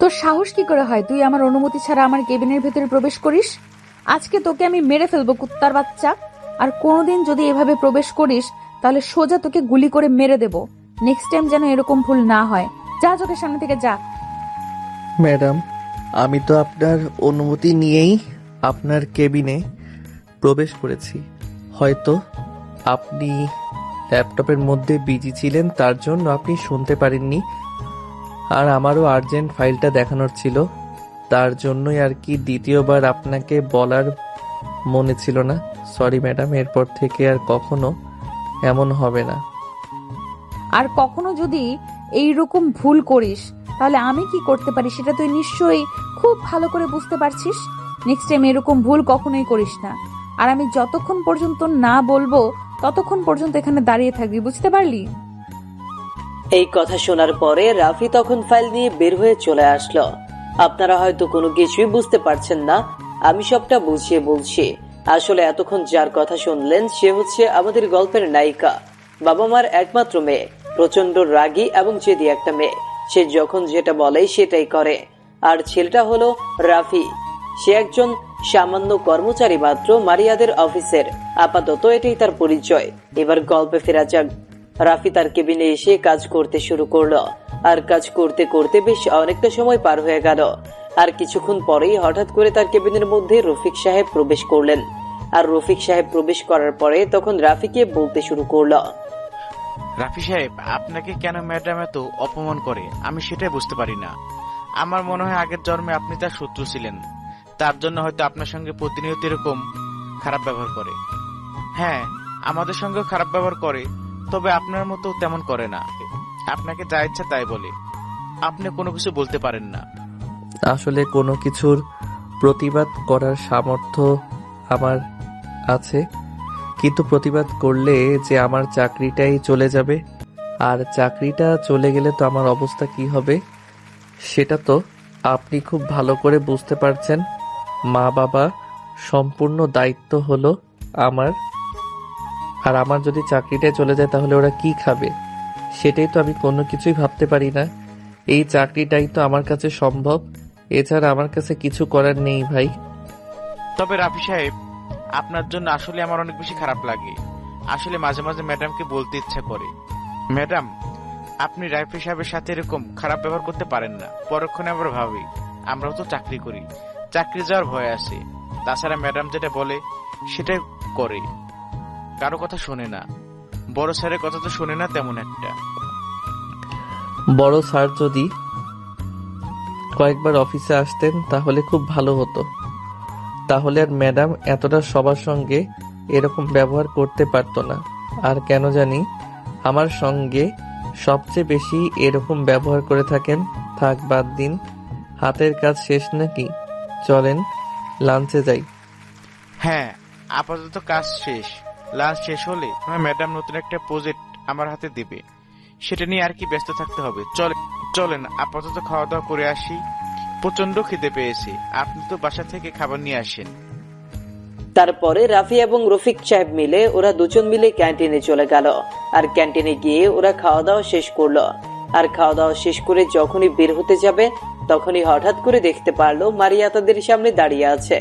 তোর সাহস কি করে হয় তুই আমার অনুমতি ছাড়া আমার কেবিনের ভেতরে প্রবেশ করিস? আজকে তোকে আমি মেরে ফেলবো কুত্তার বাচ্চা। আর কোনোদিন যদি এভাবে প্রবেশ করিস তাহলে সোজা তোকে গুলি করে মেরে দেব। নেক্সট টাইম যেন এরকম ভুল না হয়। যা, চোখের সামনে থেকে যা। ম্যাডাম, আমি তো আপনার অনুমতি নিয়েই আপনার কেবিনে প্রবেশ করেছি। হয়তো আপনি ল্যাপটপের মধ্যে বিজি ছিলেন, তার জন্য আপনি শুনতে পারেননি। আর আমারও আর্জেন্ট ফাইলটা দেখানোর ছিল, তার জন্যই আর কি দ্বিতীয়বার আপনাকে বলার মনে ছিল না। সরি ম্যাডাম, এরপর থেকে আর কখনো এমন হবে না। আর কখনো যদি এইরকম ভুল করিস তাহলে আমি কি করতে পারি সেটা তুই নিশ্চয়ই খুব ভালো করে বুঝতে পারছিস। নেক্সট টাইম এরকম ভুল কখনোই করিস না। আর আমি যতক্ষণ পর্যন্ত না বলবো ততক্ষণ পর্যন্ত এখানে দাঁড়িয়ে থাকবি, বুঝতে পারলি? এই কথা শোনার পরে রাফি তখন ফাইল নিয়ে বের হয়ে চলে আসলো। আপনারা হয়তো কোনো কিছুই বুঝতে পারছেন না, আমি সবটা বুঝিয়ে বলছি। আসলে এতক্ষণ যার কথা শুনলেন সে হচ্ছে আমাদের গল্পের নায়িকা, বাবা মার একমাত্র মেয়ে, প্রচন্ড রাগী এবং জেদি একটা মেয়ে। সে যখন যেটা বলে সেটাই করে। আর ছেলেটা হলো রাফি, সে একজন সামান্য কর্মচারী মাত্র মারিয়াদের অফিসের। আপাতত এটাই তার পরিচয়। এবার গল্পে ফেরা যাক। রাফি তার কেবিনে এসে কাজ করতে শুরু করলো। আর কাজ করতে করতে বেশ অনেকটা সময় পার হয়ে গেল। আর কিছুক্ষণ পরেই হঠাৎ করে তার কেবিনের মধ্যে রফিক সাহেব প্রবেশ করলেন। আর রফিক সাহেব প্রবেশ করার পরে তখন রাফিকে বলতে শুরু করলো, রাফি সাহেব, আপনাকে কেন ম্যাডাম এত অপমান করে আমি সেটাই বুঝতে পারি না। আমার মনে হয় আগের জন্মে আপনি তার শত্রু ছিলেন, তার জন্য হয়তো আপনার সঙ্গে প্রতিনিয়ত এরকম খারাপ ব্যবহার করে। হ্যাঁ, আমাদের সঙ্গেও খারাপ ব্যবহার করে, তবে আপনার মতো তেমন করে না। আপনাকে যা ইচ্ছা তাই বলে, আপনি কোনো কিছু বলতে পারেন না। আসলে কোনো কিছুর প্রতিবাদ করার সামর্থ্য আমার আছে, কিন্তু প্রতিবাদ করলে যে আমার চাকরিটাই চলে যাবে, আর চাকরিটা চলে গেলে তো আমার অবস্থা কি হবে সেটা তো আপনি খুব ভালো করে বুঝতে পারছেন। মা বাবা সম্পূর্ণ দায়িত্ব হলো আমার, আর আমার যদি চাকরিটাই চলে যায় তাহলে ওরা কি খাবে সেটাই তো আমি কোনো কিছুই ভাবতে পারি না। এই চাকরিটাই তো আমার কাছে সম্ভব, এছাড়া আমার কাছে কিছু করার নেই ভাই। তবে রাফি সাহেব, আপনার জন্য আসলে আমার অনেক বেশি খারাপ লাগে। আসলে মাঝে মাঝে ম্যাডামকে বলতে ইচ্ছা করে, ম্যাডাম আপনি রাফি সাহেবের সাথে এরকম খারাপ ব্যবহার করতে পারেন না। পরক্ষণে আবার ভাবি আমরাও তো চাকরি করি, চাকরি যাওয়ার ভয় আছে। তাছাড়া ম্যাডাম যেটা বলে সেটাই করে, কারো কথা শোনে না। বড় স্যারের কথা তো শোনে না তেমন একটা। বড় স্যার যদি কয়েকবার অফিসে আসতেন তাহলে খুব ভালো হতো, তাহলে আর ম্যাডাম এতটা সবার সঙ্গে এরকম ব্যবহার করতে পারতো না। আর কেন জানি আমার সঙ্গে সবচেয়ে বেশি এরকম ব্যবহার করে থাকেন। থাক বাদ দিন, হাতের কাজ শেষ নাকি? চলেন লাঞ্চে যাই। হ্যাঁ, আপাতত কাজ শেষ। লাঞ্চ শেষ হলে ম্যাডাম নতুন একটা প্রজেক্ট আমার হাতে দেবে, সেটা নিয়ে আর কি ব্যস্ত থাকতে হবে। চলেন আপাতত খাওয়া দাওয়া করে আসি, প্রচন্ড খিদে পেয়েছে। আপনি তো বাসা থেকে খাবার নিয়ে আসেন। তারপরে রাফি এবং রফিক সাহেব মিলে ওরা দুজন মিলে ক্যান্টিনে চলে গেল। আর ক্যান্টিনে গিয়ে ওরা খাওয়া দাওয়া শেষ করলো। আর খাওয়া দাওয়া শেষ করে যখনই বের হতে যাবে তখনই হঠাৎ করে দেখতে পারলো মারিয়া তাদের সামনে দাঁড়িয়ে আছে।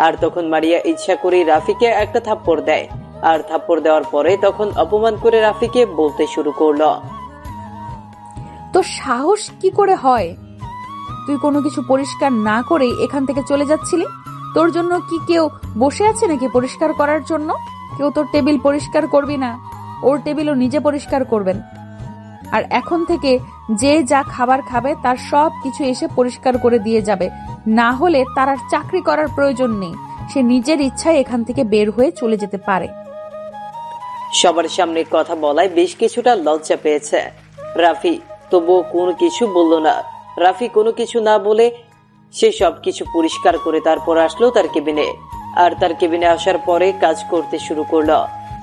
আর তখন মারিয়া ইচ্ছা করে রাফিকে একটা থাপ্পড় দেয়। আর থাপ্পড় দেওয়ার পরে তখন অপমান করে রাফিকে বলতে শুরু করলো, তোর সাহস কি করে হয়? তুই কোনো কিছু পরিষ্কার না করেই এখান থেকে চলে যাচ্ছিলি? তোর জন্য কি কেউ বসে আছে নাকি পরিষ্কার করার জন্য? কেউ তোর টেবিল পরিষ্কার করবি না, ওর টেবিলও নিজে পরিষ্কার করবেন। আর এখন থেকে যে যা খাবার খাবে তার সব কিছু এসে পরিষ্কার করে দিয়ে যাবে, না হলে তার আর চাকরি করার প্রয়োজন নেই। সে নিজের ইচ্ছায় এখান থেকে বের হয়ে চলে যেতে পারে। সবার সামনে কথা বলায় বেশ কিছুটা লজ্জা পেয়েছে রাফি, তবুও কোনো কিছু বলল না। রাফি কোনো কিছু না বলে সে সবকিছু পরিষ্কার করে তারপর আসলো তার কেবিনে। আর তার কেবিনে আসার পরে কাজ করতে শুরু করলো।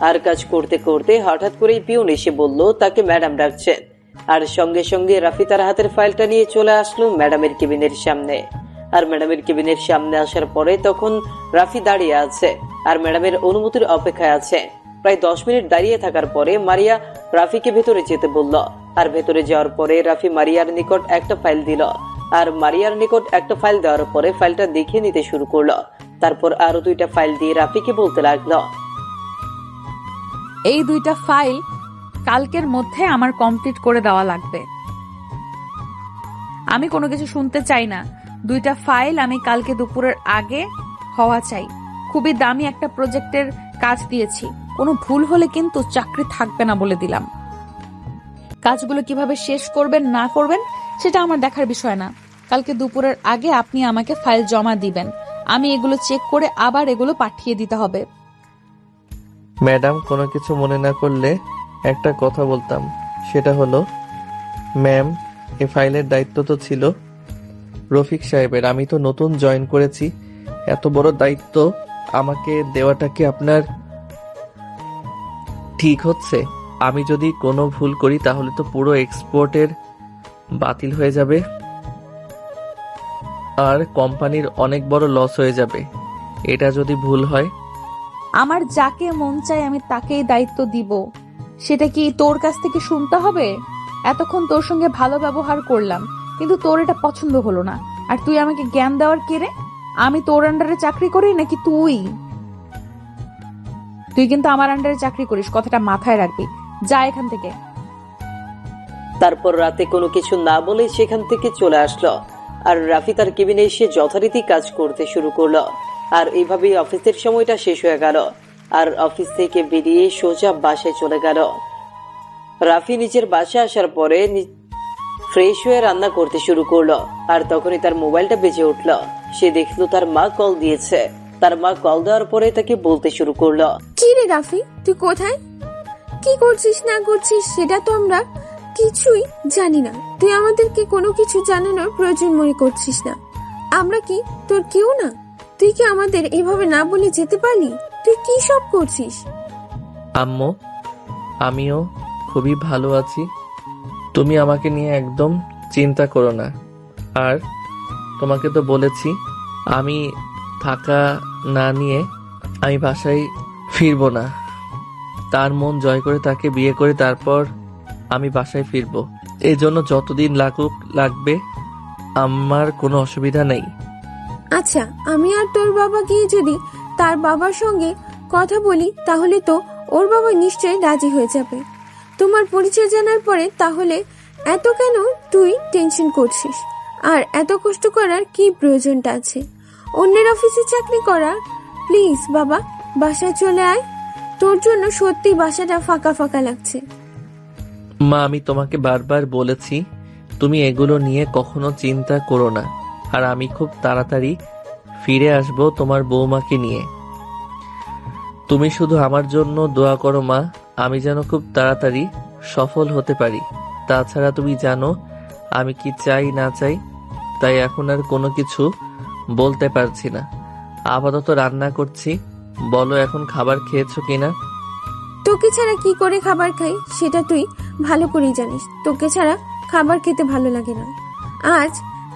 আর কাজ করতে করতে হঠাৎ করে পিয়ন এসে বলল তাকে ম্যাডাম ডাকছেন। আর সঙ্গে সঙ্গে রাফি তার হাতের ফাইলটা নিয়ে চলে আসলো ম্যাডামের কেবিনের সামনে। আর ম্যাডামের কেবিনের সামনে আসার পরে তখন রাফি দাঁড়িয়ে আছে আর ম্যাডামের অনুমতির অপেক্ষায় আছে। প্রায় 10 মিনিট দাঁড়িয়ে থাকার পরে মারিয়া রাফিকে ভেতরে যেতে বলল। আর ভেতরে যাওয়ার পরে রাফি মারিয়ার নিকট একটা ফাইল দিল। আর মারিয়ার নিকট একটা ফাইল দেওয়ার পরে ফাইলটা দেখে নিতে শুরু করলো। তারপর আরো 2টা ফাইল দিয়ে রাফিকে বলতে লাগলো, এই 2টা ফাইল কালকের মধ্যে আমার কমপ্লিট করে দেওয়া লাগবে। আমি কোনো কিছু শুনতে চাই না। 2টা ফাইল আমি কালকে দুপুরের আগে হওয়া চাই। খুবই দামি একটা প্রজেক্টের কাজ দিয়েছি, কোনো ভুল হলে কিন্তু চাকরি থাকবে না বলে দিলাম। কাজগুলো কিভাবে শেষ করবেন না করবেন সেটা আমার দেখার বিষয় না। কালকে দুপুরের আগে আপনি আমাকে ফাইল জমা দিবেন। আমি এগুলো চেক করে আবার এগুলো পাঠিয়ে দিতে হবে। ম্যাডাম, কোনো কিছু মনে না করলে একটা কথা বলতাম। সেটা হলো, ম্যাম, এই ফাইলের দায়িত্ব তো ছিল রফিক সাহেবের। আমি তো নতুন জয়েন করেছি, এত বড় দায়িত্ব আমাকে দেওয়াটা কি আপনার ঠিক হচ্ছে? আমি যদি কোনো ভুল করি তাহলে তো পুরো এক্সপোর্টের বাতিল হয়ে যাবে আর কোম্পানির অনেক বড় লস হয়ে যাবে। এটা যদি ভুল হয়। আমার যাকে মন চায় আমি তাকেই দায়িত্ব দিব। সেটা কি তোর কাছ থেকে শুনতে হবে? এতক্ষণ তোর সঙ্গে ভালো ব্যবহার করলাম, কিন্তু তোর এটা পছন্দ হলো না। আর তুই আমাকে জ্ঞান দেওয়ার কে রে? আমি তোর আন্ডারে চাকরি করি নাকি তুই? তুই কিন্তু আমার আন্ডারে চাকরি করিস, কথাটা মাথায় রাখবি। যা এখান থেকে। তারপর রাতে কোনো কিছু না বলে সেখান থেকে চলে আসলো। আর রাফি তার কেবিনে এসে যথারীতি কাজ করতে শুরু করলো। আর এইভাবেই অফিসের সময়টা শেষ হয়ে গেল। আর অফিস থেকে বেরিয়ে সোজা বাসায় চলে গেল। রাফি নিজের বাসায় আসার পরে ফ্রেশ হয়ে রান্না করতে শুরু করলো। আর তখনই তার মোবাইলটা বেজে উঠলো। সে দেখলো তার মা কল দিয়েছে। তার মা কল দেওয়ার পরে তাকে বলতে শুরু করলো, কি রে রাফি, তুই কোথায়? কি করছিস না করছিস সেটা তো আমরা কিছুই জানি না। তুই আমাদেরকে কোনো কিছু জানানোর প্রয়োজন মনে করছিস না। আমরা কি তোর কেউ না? তুই কি আমাদের এভাবে না বলে যেতে পারলি? তুই কি সব করছিস? আম্মু, আমিও খুবই ভালো আছি। তুমি আমাকে নিয়ে একদম চিন্তা করো না। আর তোমাকে তো বলেছি, আমি থাকা না নিয়ে আমি বাসায় ফিরবো না। তার মন জয় করে তাকে বিয়ে করে তারপর আমি বাসায় ফিরবো। এই জন্য যতদিন লাগুক লাগবে, আমার কোনো অসুবিধা নেই। আচ্ছা, আমি আর তোর বাবা গিয়ে যদি তার বাবার সঙ্গে কথা বলি তাহলে তো ওর বাবা নিশ্চয়ই রাজি হয়ে যাবে। তোমার পরিচয় জানার পরে তাহলে এত কেন তুই টেনশন করছিস? আর এত কষ্ট করার কি প্রয়োজনটা আছে অন্যের অফিসে চাকরি করার? প্লিজ বাবা, বাসায় চলে আয়। তোর জন্য সত্যি বাসাটা ফাঁকা ফাঁকা লাগছে। মা, আমি তোমাকে বারবার বলেছি তুমি এগুলো নিয়ে কখনো চিন্তা করো না। আর আমি খুব তাড়াতাড়ি ফিরে আসবো তোমার বৌমাকে নিয়ে। তুমি শুধু আমার জন্য দোয়া করো মা, আমি যেন খুব তাড়াতাড়ি সফল হতে পারি। তাছাড়া তুমি জানো আমি কি চাই না চাই, তাই এখন আর কোনো কিছু বলতে পারছি না। আপাতত রান্না করছি, বলো এখন খাবার খেয়েছো কিনা? তোকে ছাড়া কি করে খাবার খাই সেটা তুই ভালো করেই জানিস। তোকে ছাড়া খাবার খেতে ভালো লাগে না। আজ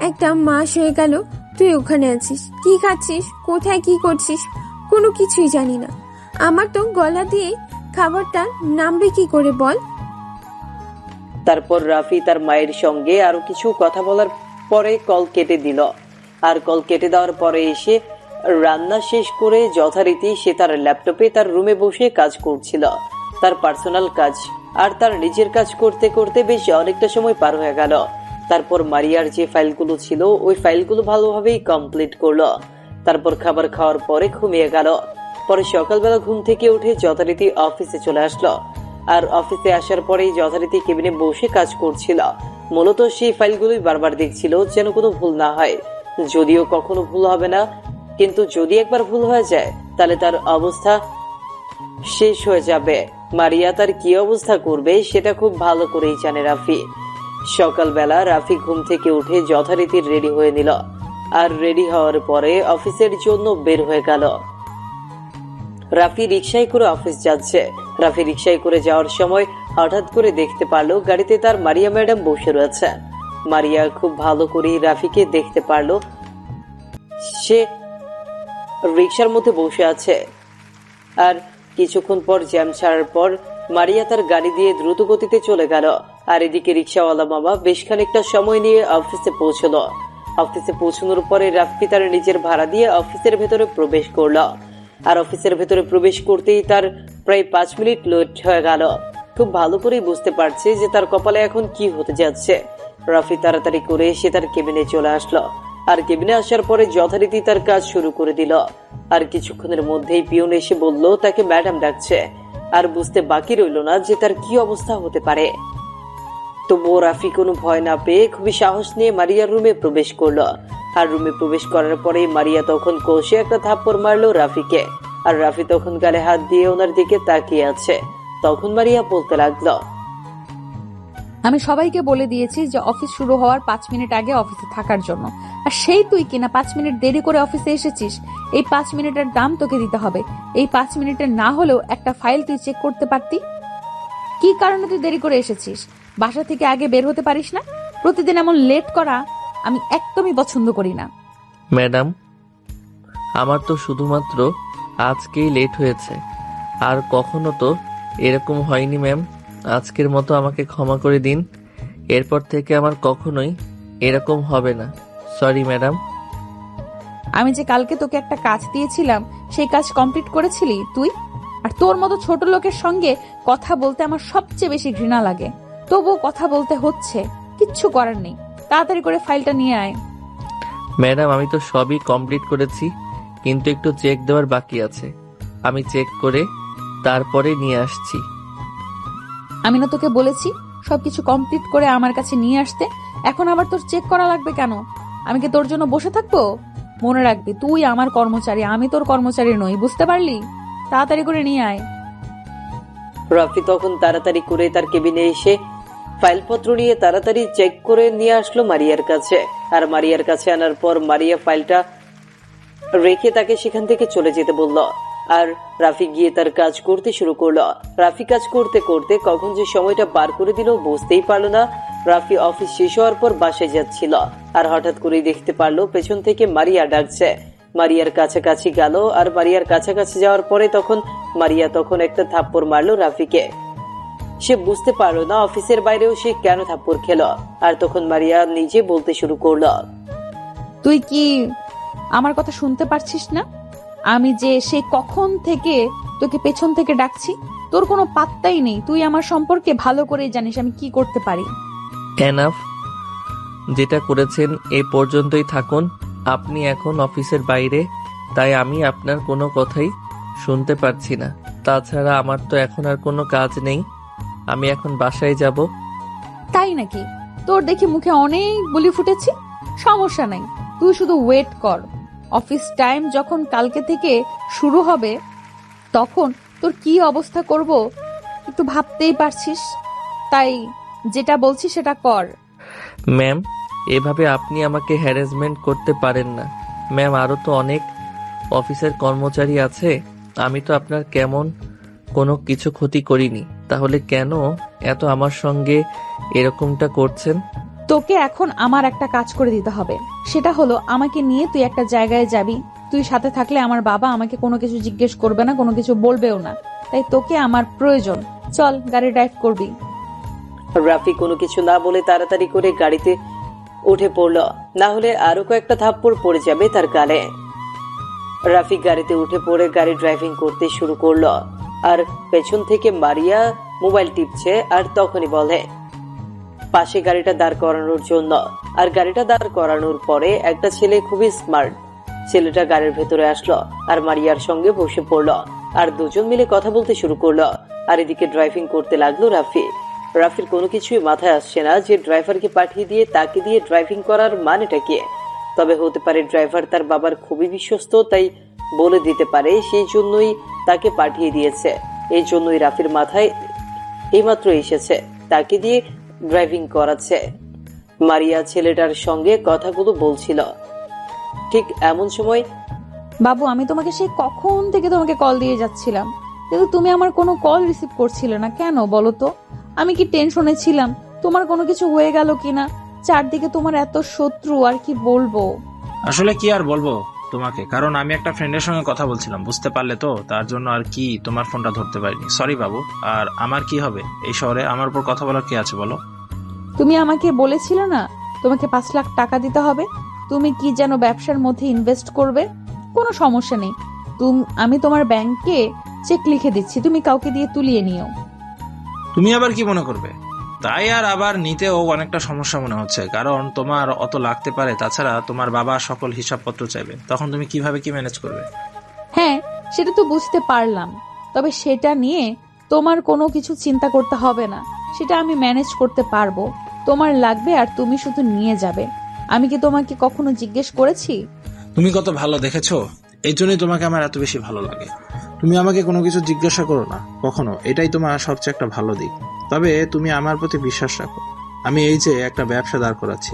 একটা মাস হয়ে গেল তুই ওখানে আছিস। কি খাচ্ছিস, কোথায় কি করছিস কোনো কিছুই জানি না। আমার তো গলা দিয়ে খাবারটা নামবে কি করে বল? তারপর রাফি তার মায়ের সঙ্গে আরো কিছু কথা বলার পরে কল কেটে দিল। আর কল কেটে দেওয়ার পরে এসে রান্না শেষ করে যথারীতি সে তার ল্যাপটপে তার রুমে বসে কাজ করছিল, তার পার্সোনাল কাজ। আর তার নিজের কাজ করতে করতে বেশ অনেকটা সময় পার হয়ে গেল। তারপর মারিয়ার যে ফাইলগুলো ছিল ওই ফাইলগুলো ভালোভাবেই কমপ্লিট করলো। তারপর খাবার খাওয়ার পরে ঘুমিয়ে গেল। পরে সকালবেলা ঘুম থেকে উঠে যথারীতি অফিসে চলে আসলো। আর অফিসে আসার পরেই যথারীতি কেবিনে বসে কাজ করছিল। মূলত সেই ফাইলগুলোই বারবার দেখছিল যেন কোনো ভুল না হয়। যদিও কখনো ভুল হবে না, কিন্তু যদি একবার ভুল হয়ে যায় তাহলে তার অবস্থা শেষ হয়ে যাবে। মারিয়া তার কি অবস্থা করবে সেটা খুব ভালো করেই জানে রাফি। সকালবেলা রাফি ঘুম থেকে উঠে যথারীতি রেডি হয়ে নিল। আর রেডি হওয়ার পরে অফিসের জন্য বের হয়ে গেল। রাফি রিকশায় করে অফিস যাচ্ছে। রাফি রিকশায় করে যাওয়ার সময় হঠাৎ করে দেখতে পারলো গাড়িতে তার মারিয়া ম্যাডাম বসে রয়েছে। মারিয়া খুব ভালো করে রাফিকে দেখতে পারলো। সে রিকশার মধ্যে বসে আছে। আর কিছুক্ষণ পর জ্যাম ছাড়ার পর মারিয়া তার গাড়ি দিয়ে দ্রুত গতিতে চলে গেল। আর এদিকে রিকশাওয়ালা মামা বেশ খানিকটা সময় নিয়ে অফিসে পৌঁছলো। অফিসে পৌঁছানোর পরে রাফি তার নিজের ভাড়া দিয়ে অফিসের ভেতরে প্রবেশ করলো। আর অফিসের ভেতরে প্রবেশ করতেই তার প্রায় 5 মিনিট লেট হয়ে গেল। খুব ভালো করেই বুঝতে পারছে যে তার কপালে এখন কি হতে যাচ্ছে। রাফি তাড়াতাড়ি করে সে তার কেবিনে চলে আসলো। আর কেবিনে আসার পরে যথারীতি তার কাজ শুরু করে দিল। আর কিছুক্ষণের মধ্যেই পিয়ন এসে বলল তাকে ম্যাডাম ডাকছে। আর বুঝতে বাকি রইল না যে তার কি অবস্থা হতে পারে। তবুও রাফি কোনো ভয় না পেয়ে খুবই সাহস নিয়ে মারিয়ার রুমে প্রবেশ করলো। আর রুমে প্রবেশ করার পরে মারিয়া তখন কষে একটা থাপ্পড় মারলো রাফিকে। আর রাফি তখন গালে হাত দিয়ে ওনার দিকে তাকিয়ে আছে। তখন মারিয়া বলতে লাগলো, আমি সবাইকে বলে দিয়েছি যে অফিস শুরু হওয়ার 5 মিনিট আগে অফিসে থাকার জন্য, আর সেই তুই কিনা 5 মিনিট দেরি করে অফিসে এসেছিস। এই 5 মিনিটের দাম তোকে দিতে হবে। এই 5 মিনিটের না হলেও একটা ফাইল তুই চেক করতে পারতি। কি কারণে তুই দেরি করে এসেছিস? বাসা থেকে আগে বের হতে পারিস না? প্রতিদিন এমন লেট করা আমি একদমই পছন্দ করি না। ম্যাডাম, আমার তো শুধুমাত্র আজকেই লেট হয়েছে, আর কখনো তো এরকম হয়নি ম্যাম। আজকের মতো আমাকে ক্ষমা করে দিন। এরপর থেকে আমার কখনোই এরকম হবে না। Sorry madam. আমি যে কালকে তোকে একটা কাজ দিয়েছিলাম সেই কাজ কমপ্লিট করেছিলি তুই? আর তোর মতো ছোট লোকের সঙ্গে কথা বলতে আমার সবচেয়ে বেশি ঘৃণা লাগে। তবুও কথা বলতে হচ্ছে, কিচ্ছু করার নেই। তাড়াতাড়ি করে ফাইলটা নিয়ে আয়। ম্যাডাম, আমি তো সবই কমপ্লিট করেছি, কিন্তু একটু চেক দেওয়ার বাকি আছে। আমি চেক করে তারপরে নিয়ে আসছি। আমি না তোকে বলেছি সবকিছু কমপ্লিট করে আমার কাছে নিয়ে আসতে? এখন আবার তোর চেক করা লাগবে কেন? আমি কি তোর জন্য বসে থাকবো? মনে রাখবি তুই আমার কর্মচারী, আমি তোর কর্মচারী নই, বুঝতে পারলি? তাড়াতাড়ি করে নিয়ে আয়। রাফি তখন তাড়াতাড়ি করে তার কেবিনে এসে ফাইলপত্র নিয়ে তাড়াতাড়ি চেক করে নিয়ে আসলো মারিয়ার কাছে। আর মারিয়ার কাছে আনার পর মারিয়া ফাইলটা রেখে তাকে সেখান থেকে চলে যেতে বলল। আর রাফি গিয়ে তার কাজ করতে শুরু করলো। রাফি কাজ করতে করতে কখন যে সময়টা পার করে দিল বুঝতেই পারলো না। রাফি অফিস শেষ হওয়ার পর বাসায় যাচ্ছিল। আর হঠাৎ করেই দেখতে পারলো পেছন থেকে মারিয়া ডাকছে। মারিয়ার কাছাকাছি গেল। আর মারিয়ার কাছাকাছি যাওয়ার পরে মারিয়া তখন একটা থাপ্পড় মারলো রাফিকে। সে বুঝতে পারলো না অফিসের বাইরেও সে কেন থাপ্পড় খেলো। আর তখন মারিয়া নিজে বলতে শুরু করলো, তুই কি আমার কথা শুনতে পারছিস না? আমি যে সেই কখন থেকে তোকে পেছন থেকে ডাকছি, তোর কোনো পাত্তাই নেই। তুই আমার সম্পর্কে ভালো করেই জানিস আমি কি করতে পারি। এনাফ, যেটা করেছেন এ পর্যন্তই থাকুন। আপনি এখন অফিসের বাইরে, তাই আমি আপনার কোনো কথাই শুনতে পারছি না। তাছাড়া আমার তো এখন আর কোনো কাজ নেই। আমি এখন বাসায় যাব। তাই নাকি? তোর দেখি মুখে অনেক বুলি ফুটেছে। সমস্যা নাই, তুই শুধু ওয়েট কর। অফিস টাইম যখন কালকে থেকে শুরু হবে তখন তোর কি অবস্থা করব একটু ভাবতেই পারছিস। তাই যেটা বলছি সেটা কর। ম্যাম, এভাবে আপনি আমাকে হ্যারাসমেন্ট করতে পারেন না। ম্যাম, আরও তো অনেক অফিসের কর্মচারী আছে। আমি তো আপনার কেমন কোনো কিছু ক্ষতি করিনি, তাহলে কেন এত আমার সঙ্গে এরকমটা করছেন? তোকে এখন আমার একটা কাজ করে দিতে হবে। সেটা হলো আমাকে নিয়ে তুই একটা জায়গায় যাবি। তুই সাথে থাকলে আমার বাবা আমাকে কোনো কিছু জিজ্ঞেস করবে না, কোনো কিছু বলবেও না। তাই তোকে আমার প্রয়োজন। চল, গাড়ি ড্রাইভ করবি। রাফি কোনো কিছু না বলে তাড়াতাড়ি করে গাড়িতে উঠে পড়ল, না হলে আরো কয়েকটা থাপ্পড় পড়ে যাবে তার গালে। রাফি গাড়িতে উঠে পড়ে গাড়ি ড্রাইভিং করতে শুরু করলো। আর পেছন থেকে মারিয়া মোবাইল টিপছে। আর তখনই বলে পাশে গাড়িটা দাঁড় করানোর জন্য। আর গাড়িটা দাঁড় করানোর পরে একটা ছেলে, খুবই স্মার্ট ছেলেটা গাড়ির ভেতরে আসলো আর মারিয়ার সঙ্গে বসে পড়লো। আর দুজন মিলে কথা বলতে শুরু করলো। আর এদিকে ড্রাইভিং করতে লাগলো রাফি। রাফির কোনো কিছুই মাথায় আসছে না যে ড্রাইভারকে পাঠিয়ে দিয়ে তাকে দিয়ে ড্রাইভিং করার মানেটা কি। তবে হতে পারে ড্রাইভার তার বাবার খুবই বিশ্বস্ত, তাই বলে দিতে পারে, সেই জন্যই তাকে পাঠিয়ে দিয়েছে। এই জন্যই রাফির মাথায় এইমাত্র এসেছে, তাকে দিয়ে ড্রাইভিং করাচ্ছে। মারিয়া ছেলেটার সঙ্গে কথাগুলো বলছিল। ঠিক এমন সময়, বাবু, আমি তোমাকে সেই কখন থেকে তোমাকে কল দিয়ে যাচ্ছিলাম, কিন্তু তুমি আমার কোনো কল রিসিভ করছিলে না কেন বলো তো? আমি কি টেনশনে ছিলাম তোমার কোনো কিছু হয়ে গেল কিনা? চারদিকে তোমার এত শত্রু, আর কি বলবো। আসলে কি আর বলবো তোমাকে, কারণ আমি একটা ফ্রেন্ডের সঙ্গে কথা বলছিলাম, বুঝতে পারলে তো, তার জন্য আর কি তোমার ফোনটা ধরতে পারিনি। সরি বাবু। আর আমার কি হবে এই শহরে, আমার উপর কথা বলার কি আছে বলো? তুমি আমাকে বলেছিলে না তোমাকে 5 লাখ টাকা দিতে হবে? তুমি কি যেন ব্যবসার মধ্যে ইনভেস্ট করবে। কোনো সমস্যা নেই, আমি তোমার ব্যাংকে চেক লিখে দিচ্ছি, তুমি কাউকে দিয়ে তুলিয়ে নিও। তুমি আবার কি মনে করবে? তাই আর আবার নিতেও অনেকটা সমস্যা মনে হচ্ছে, কারণ তোমার অত লাগতে পারে। তাছাড়া তোমার বাবা সকল হিসাবপত্র চাইবে, তখন তুমি কিভাবে কি ম্যানেজ করবে? হ্যাঁ, সেটা তো বুঝতে পারলাম, তবে সেটা নিয়ে তোমার কোনো কিছু চিন্তা করতে হবে না, সেটা আমি ম্যানেজ করতে পারবো। তোমার লাগবে আর তুমি শুধু নিয়ে যাবে। আমি কি তোমাকে কখনো জিজ্ঞেস করেছি? তুমি কত ভালো দেখেছো, এই জন্যই তোমাকে আমার এত বেশি ভালো লাগে। তুমি আমাকে কোনো কিছু জিজ্ঞাসা করো না কখনো, এটাই তোমার সবচেয়ে একটা ভালো দিক। তবে তুমি আমার প্রতি বিশ্বাস রাখো। আমি এই যে একটা ব্যবসা দাঁড় করাচ্ছি,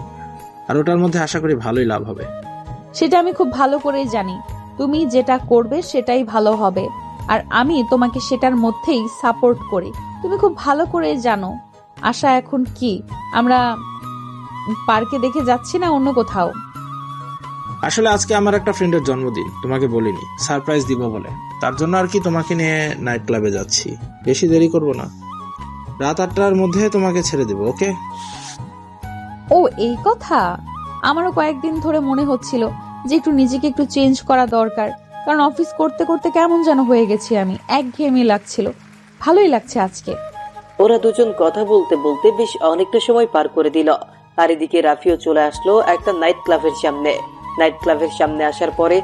আর ওটার মধ্যে আশা করি ভালোই লাভ হবে। সেটা আমি খুব ভালো করেই জানি, তুমি যেটা করবে সেটাই ভালো হবে, আর আমি তোমাকে সেটার মধ্যেই সাপোর্ট করি। তুমি খুব ভালো করে জানো। আশা, এখন কি আমরা পার্কে দেখে যাচ্ছি না অন্য কোথাও? আসলে আজকে আমার একটা ফ্রেন্ডের জন্মদিন, তোমাকে বলিনি, সারপ্রাইজ দিব বলে। তার জন্য আর কি তোমাকে নিয়ে নাইট ক্লাবে যাচ্ছি। বেশি দেরি করব না, রাত 8টার মধ্যে তোমাকে ছেড়ে দেবো, ওকে? ও, এই কথা। আমারও কয়েকদিন ধরে মনে হচ্ছিল যে নিজেকে একটু চেঞ্জ করা দরকার, কারণ অফিস করতে করতে কেমন যেন হয়ে গেছি আমি, একঘেয়েমি লাগছিল। ভালোই লাগছে আজকে। ওরা দুজন কথা বলতে বলতে বেশ অনেকটা সময় পার করে দিল। আর এদিকে রাফিও চলে আসলো একটা নাইট ক্লাবের সামনে। নাইট ক্লাবের সামনে আসার পরে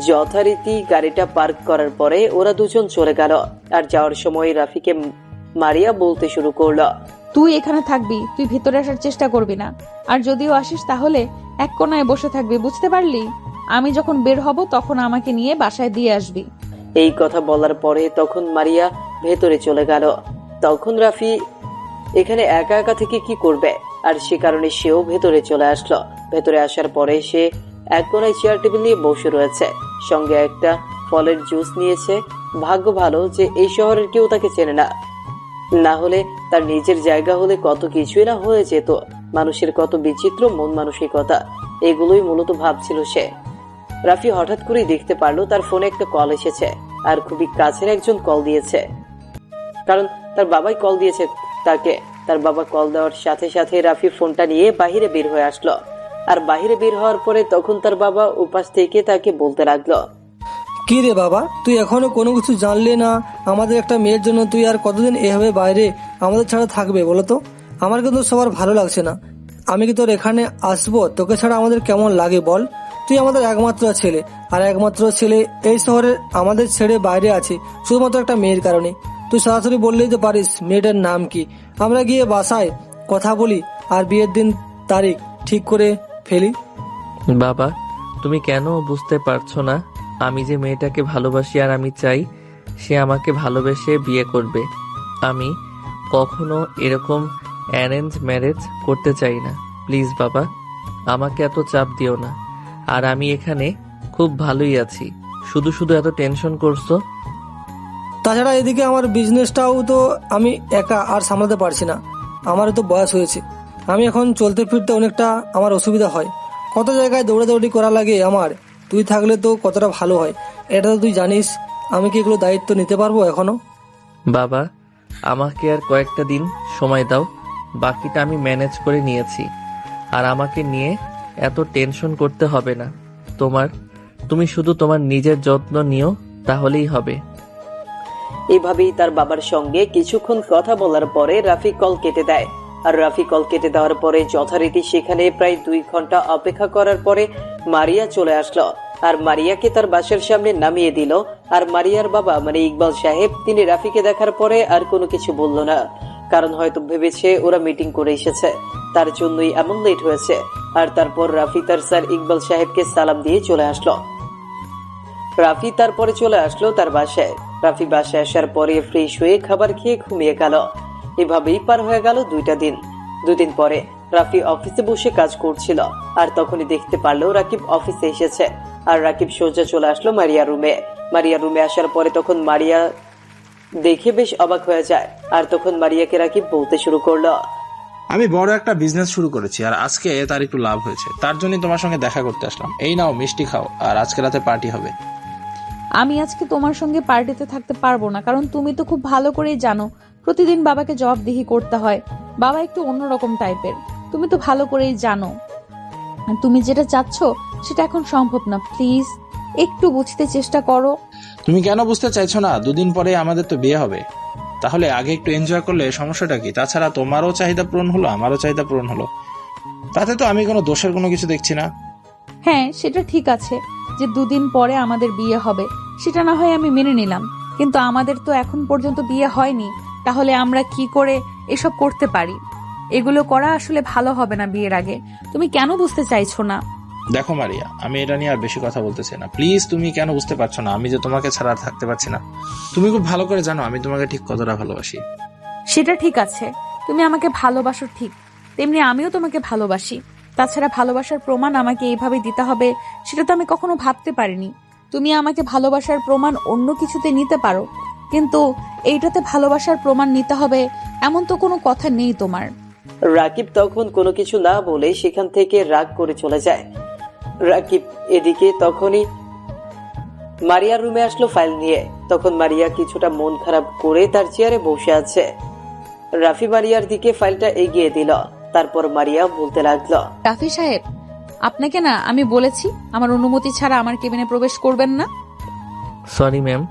যথারীতি গাড়িটা পার্ক করার পরে ওরা দুজন চলে গেল। আর যাওয়ার সময় রাফিকে মারিয়া বলতে শুরু করলো, তুই এখানে থাকবি, তুই ভিতরে আসার চেষ্টা করবি না, আর যদিও আসিস তাহলে এক কোনায় বসে থাকবি, বুঝতে পারলি? আমি যখন বের হব তখন আমাকে নিয়ে বাসায় দিয়ে আসবি। এই কথা বলার পরে তখন মারিয়া ভেতরে চলে গেল। তখন রাফি এখানে একা একা থেকে কি করবে, আর সে কারণে সেও ভেতরে চলে আসলো। ভেতরে আসার পরে সে এক কোনায় চেয়ার টেবিল নিয়ে বসে রয়েছে, সঙ্গে একটা ফলের জুস নিয়েছে। ভাগ্য ভালো যে এই শহরের কেউ তাকে চেনে না, না হলে তার নিজের জায়গা হলে কত কিছুই না হয়ে যেত। মানুষের কত বিচিত্র মন মানসিকতা, এগুলোই মূলত ভাবছিল সে। রাফি হঠাৎ করেই দেখতে পারলো তার ফোনে একটা কল এসেছে, আর খুবই কাছের একজন কল দিয়েছে, কারণ তার বাবাই কল দিয়েছে তাকে। তার বাবা কল দেওয়ার সাথে সাথে রাফি ফোনটা নিয়ে বাহিরে বের হয়ে আসলো। আর বাহিরে বের হওয়ার পরে তখন তার বাবা উপাস থেকে তাকে বলতে লাগলো, কি রে বাবা, তুই এখনো কোনো কিছু জানলে না? আমাদের একটা মেয়ের জন্য তুই আর কতদিন এভাবে বাইরে আমাদের ছাড়া থাকবে বলো তো? আমার কিন্তু সবার ভালো লাগছে না। আমি কি তোর এখানে আসবো? তোকে ছাড়া আমাদের কেমন লাগে বল? তুই আমাদের একমাত্র ছেলে, আর একমাত্র ছেলে এই শহরে আমাদের ছেড়ে বাইরে আছে শুধুমাত্র একটা মেয়ের কারণে। তুই সরাসরি বললেই তো পারিস মেয়েটার নাম কি, আমরা গিয়ে বাসায় কথা বলি আর বিয়ের দিন তারিখ ঠিক করে ফেলি। বাবা, তুমি কেন বুঝতে পারছো না? আমি যে মেয়েটাকে ভালোবাসি আর আমি চাই সে আমাকে ভালোবেসে বিয়ে করবে। আমি কখনো এরকম অ্যারেঞ্জ ম্যারেজ করতে চাই না। প্লিজ বাবা, আমাকে এত চাপ দিও না। আর আমি এখানে খুব ভালোই আছি, শুধু শুধু এত টেনশন করছো। তাছাড়া এদিকে আমার বিজনেসটাও তো আমি একা আর সামলাতে পারছি না। আমারও তো বয়স হয়েছে, আমি এখন চলতে ফিরতে অনেকটা আমার অসুবিধা হয়, কত জায়গায় দৌড়াদৌড়ি করা লাগে আমার। তুই থাকলে তো কতটা ভালো হয়, এটা তো তুই জানিস। আমি কি এগুলো দায়িত্ব নিতে পারবো এখনো? বাবা, আমাকে আর কয়েকটা দিন সময় দাও, বাকিটা আমি ম্যানেজ করে নিয়েছি। আর আমাকে নিয়ে এত টেনশন করতে হবে না তোমার। তুমি শুধু তোমার নিজের যত্ন নিও, তাহলেই হবে। এভাবেই তার বাবার সঙ্গে কিছুক্ষণ কথা বলার পরে রাফি কল কেটে দেয়। আর রাফি কল কেটে দেওয়ার পরে যথারীতি সেখানে প্রায় 2 ঘন্টা অপেক্ষা করার পরে মারিয়া চলে আসলো, আর মারিয়াকে তার বাসার সামনে নামিয়ে দিল। আর মারিয়ার বাবা মানে ইকবাল সাহেব, তিনি রাফিকে দেখার পরে আর কোনো কিছু বলল না, কারণ হয়তো ভেবেছে ওরা মিটিং করে এসেছে, তার জন্যই এমন লেট হয়েছে। আর তারপর রাফি তার স্যার ইকবাল সাহেবকে সালাম দিয়ে চলে আসলো। রাফি তারপরে চলে আসলো তার বাসায়। রাফি বাসায় আসার পরে ফ্রেশ হয়ে খাবার খেয়ে ঘুমিয়ে গেল। এভাবেই পার হয়ে গেল 2টা দিন। 2 দিন পরে রাফি অফিসে বসে কাজ করছিল, আর তখনই দেখতে পারলো রাকিব অফিসে এসেছে। আর রাকিব সোজা চলে আসলো মারিয়ার রুমে। মারিয়ার রুমে আসার পরে তখন মারিয়া দেখে বেশ অবাক হয়ে যায়। আর তখন মারিয়াকে রাকিব বলতে শুরু করলো, আমি বড় একটা বিজনেস শুরু করেছি, আর আজকে তার একটু লাভ হয়েছে, তার জন্য তোমার সঙ্গে দেখা করতে আসলাম। এই নাও মিষ্টি খাও, আর আজকে রাতে পার্টি হবে। আমি আজকে তোমার সঙ্গে পার্টিতে থাকতে পারবো না, কারণ তুমি তো খুব ভালো করেই জানো প্রতিদিন বাবাকে জবাবদিহি করতে হয়। বাবা একটু অন্যরকম টাইপের, তুমি তো ভালো করেই জানো। আর তুমি যেটা চাচ্ছ সেটা এখন সম্ভব না। প্লিজ একটু বুঝতে চেষ্টা করো। তুমি কেন বুঝতে চাইছো না? দুদিন পরে আমাদের তো বিয়ে হবে, তাহলে আগে একটু এনজয় করলে সমস্যাটা কি? তাছাড়া তোমারও চাহিদা পূরণ হলো, আমারও চাহিদা পূরণ হলো, তাতে তো আমি কোনো দোষের কোনো কিছু দেখছি না। হ্যাঁ, সেটা ঠিক আছে যে দুদিন পরে আমাদের বিয়ে হবে, সেটা না হয় আমি মেনে নিলাম, কিন্তু আমাদের তো এখন পর্যন্ত বিয়ে হয়নি। তাহলে আমরা কি করে এসব করতে পারি? এগুলো করা আসলে ভালো হবে না বিয়ের আগে। তুমি কেন বুঝতে চাইছো না? দেখো মারিয়া, আমি এটা নিয়ে আর বেশি কথা বলতেছি না, প্লিজ। তুমি কেন বুঝতে পারছো না আমি যে তোমাকে ছাড়া আর থাকতে পারছি না? তুমি খুব ভালো করে জানো আমি তোমাকে ঠিক কতটা ভালোবাসি। সেটা ঠিক আছে, তুমি আমাকে ভালোবাসো ঠিক, তেমনি আমিও তোমাকে ভালোবাসি। তাছাড়া ভালোবাসার প্রমাণ আমাকে এইভাবে দিতে হবে সেটা তো আমি কখনো ভাবতে পারিনি। তুমি আমাকে ভালোবাসার প্রমাণ অন্য কিছুতে নিতে পারো, কিন্তু এইটাতে ভালোবাসার প্রমাণ নিতে হবে এমন তো কোনো কথা নেই তোমার। রাকিব তখন কোনো কিছু না বলে সেখান থেকে রাগ করে চলে যায়। রাকিব এদিকে তখনই মারিয়ার রুমে আসলো ফাইল নিয়ে। তখন মারিয়া কিছুটা মন খারাপ করে তার চেয়ারে বসে আছে। রাফি মারিয়ার দিকে ফাইলটা এগিয়ে দিল। তারপর মারিয়া বলতে লাগলো, রাফি সাহেব, আপনাকে না আমি বলেছি আমার অনুমতি ছাড়া আমার কেবিনে প্রবেশ করবেন না। সরি ম্যাম,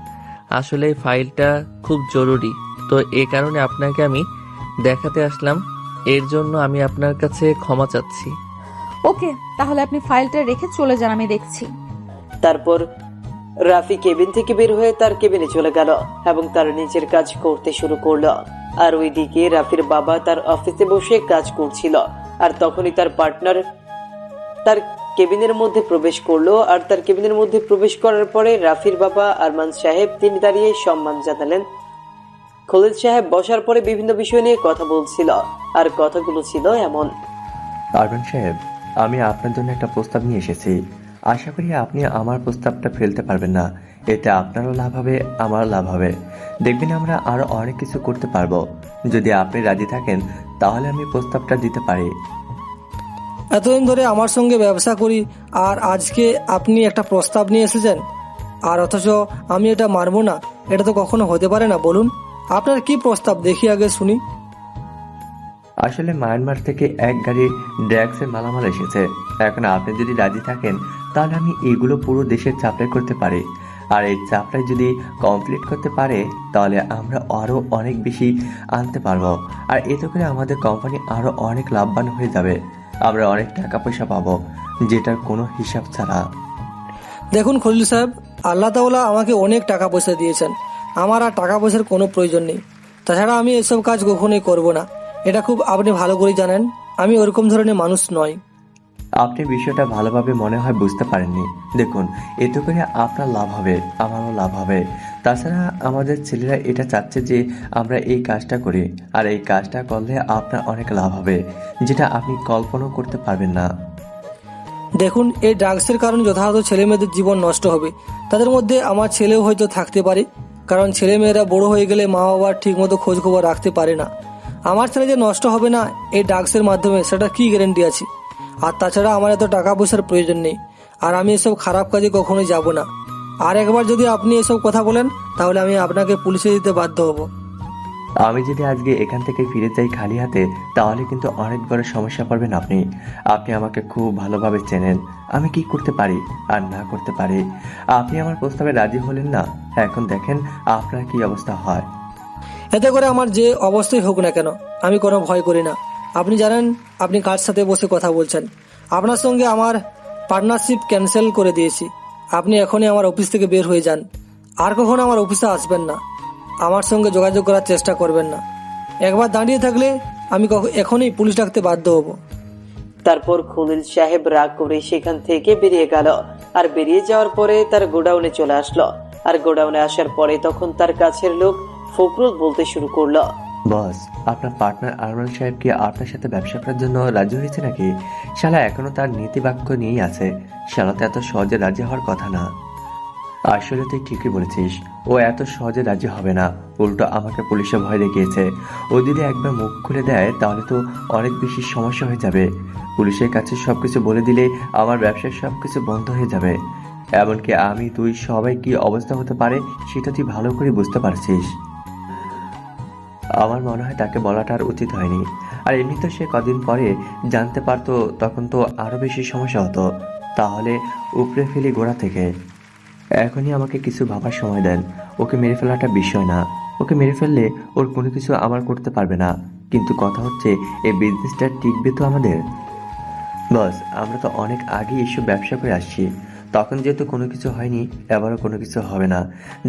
আসলে এই ফাইলটা খুব জরুরি, তো এ কারণে আপনাকে আমি দেখাতে আসলাম। এর জন্য আমি আপনার কাছে ক্ষমা চাচ্ছি। ওকে, তাহলে আপনি ফাইলটা রেখে চলে যান, আমি দেখছি। তারপর রাফি কেবিন থেকে বের হয়ে তার কেবিনে চলে গেল এবং তার নিজের কাজ করতে শুরু করলো। আর ওইদিকে রাফির বাবা তার অফিসে বসে কাজ করছিল। আর তখনই তার পার্টনার তার কেবিনের মধ্যে প্রবেশ করলো। আর তার কেবিনের মধ্যে প্রবেশ করার পরে রাফির বাবা আরমান সাহেব তিনি দাঁড়িয়ে সম্মান জানালেন। খলিল সাহেব বসার পরে বিভিন্ন বিষয় নিয়ে কথা বলছিল। আর কথাগুলো ছিল এমন, আরমান সাহেব, আমি আপনার জন্য একটা প্রস্তাব নিয়ে এসেছি। আশা করি আপনি আমার প্রস্তাবটা ফেলতে পারবেন না। এতে আপনারও লাভ হবে, আমারও লাভ হবে। দেখবেন আমরা আরো অনেক কিছু করতে পারবো। যদি আপনি রাজি থাকেন তাহলে আমি প্রস্তাবটা দিতে পারি। এতদিন ধরে আমার সঙ্গে ব্যবসা করি, আর আজকে আপনি একটা প্রস্তাব নিয়ে এসেছেন, আর অথচ আমি এটা মানবো না? এটা তো কখনো হতে পারে না। বলুন আপনার কি প্রস্তাব, দেখি আগে শুনি। আসলে মায়ানমার থেকে এক গাড়ি ড্রাগসের মালামাল এসেছে। এখন আপনি যদি রাজি থাকেন তাহলে আমি এগুলো পুরো দেশের চাপড়াই করতে পারি। আর এই চাপড়াই যদি কমপ্লিট করতে পারে তাহলে আমরা আরো অনেক বেশি আনতে পারবো। আর এতে করে আমাদের কোম্পানি আরো অনেক লাভবান হয়ে যাবে। আমরা অনেক টাকা পয়সা পাবো, যেটার কোনো হিসাব ছাড়া। দেখুন খলিল সাহেব, আল্লাহ তাআলা আমাকে অনেক টাকা পয়সা দিয়েছেন, আমার আর টাকা পয়সার কোনো প্রয়োজন নেই। তাছাড়া আমি এসব কাজ কখনোই করব না, এটা খুব আপনি ভালো করে জানেন। আমি ওরকম ধরনের মানুষ নয়। আপনি বিষয়টা ভালোভাবে মনে হয় বুঝতে পারেননি। দেখুন, এতে করে আপনার লাভ হবে, আমারও লাভ হবে। তাছাড়া আমাদের ছেলেরা এটা চাচ্ছে যে আমরা এই কাজটা করি, আর এই কাজটা করলে আপনার অনেক লাভ হবে, যেটা আপনি কল্পনাও করতে পারবেন না। দেখুন, এই ড্রাগসের কারণে যথাযথ ছেলে মেয়েদের জীবন নষ্ট হবে। তাদের মধ্যে আমার ছেলেও হয়তো থাকতে পারে, কারণ ছেলে মেয়েরা বড় হয়ে গেলে মা বাবার ঠিক মতো খোঁজ খবর রাখতে পারে না। আমার ছেলে যে নষ্ট হবে না এই ড্রাগসের মাধ্যমে, সেটা কি গ্যারেন্টি আছে? আর তাছাড়া আমার এত টাকা পয়সার প্রয়োজন নেই, আর আমি এসব খারাপ কাজে কখনোই যাব না। আর একবার যদি আপনি এসব কথা বলেন তাহলে আমি আপনাকে পুলিশে দিতে বাধ্য হব। আমি যদি আজকে এখান থেকে ফিরে যাই খালি হাতে তাহলে কিন্তু অনেক বড় সমস্যা পড়বেন আপনি। আপনি আমাকে খুব ভালোভাবে চেনেন, আমি কি করতে পারি আর না করতে পারি। আপনি আমার প্রস্তাবে রাজি হলেন না, এখন দেখেন আপনার কি অবস্থা হয়। এতে করে আমার যে অবস্থাই হোক না কেন আমি কোনো ভয় করি না। আপনি জানেন আপনি কার সাথে বসে কথা বলছেন। আপনার সঙ্গে আমার পার্টনারশিপ ক্যান্সেল করে দিয়েছি। আপনি এখনই আমার অফিস থেকে বের হয়ে যান, আর কখনো আমার অফিসে আসবেন না, আমার সঙ্গে যোগাযোগ করার চেষ্টা করবেন না। একবার দাঁড়িয়ে থাকলে আমি এখনই পুলিশ ডাকতে বাধ্য হব। তারপর খলিল সাহেব রাগ করে সেখান থেকে বেরিয়ে গেল। আর বেরিয়ে যাওয়ার পরে তার গোডাউনে চলে আসলো। আর গোডাউনে আসার পরে তখন তার কাছের লোক ফখরুল বলতে শুরু করলো, বস, আপনার পার্টনার আরমান সাহেব কি আপনার সাথে ব্যবসা করার জন্য রাজি হয়েছে নাকি? শালা এখনো তার নীতি বাক্য নিয়েই আছে। শালা তো এত সহজে রাজি হওয়ার কথা না। আসলে তুই ঠিকই বলেছিস, ও এত সহজে রাজি হবে না। উল্টো আমাকে পুলিশে ভয় দেখিয়েছে। ও যদি একবার মুখ খুলে দেয় তাহলে তো অনেক বেশি সমস্যা হয়ে যাবে। পুলিশের কাছে সবকিছু বলে দিলে আমার ব্যবসার সবকিছু বন্ধ হয়ে যাবে। এমনকি আমি, তুই, সবাই কি অবস্থা হতে পারে সেটা তুই ভালো করে বুঝতে পারছিস। আমার মনে হয় তাকে বলাটা আর উচিত হয়নি। আর এমনি তো সে কদিন পরে জানতে পারতো, তখন তো আরো বেশি সমস্যা হতো। তাহলে উপড়ে ফেলি গোড়া থেকে। এখনই আমাকে কিছু ভাবার সময় দেন। ওকে মেরে ফেলাটা বিষয় না। ওকে মেরে ফেললে ওর কোনো কিছু আমার করতে পারবে না। কিন্তু কথা হচ্ছে, এই বিজনেসটা টিকবে তো আমাদের? বস, আমরা তো অনেক আগে এসব ব্যবসা করে আসছি। তখন যেহেতু কোনো কিছু হয়নি, এবারও কোনো কিছু হবে না।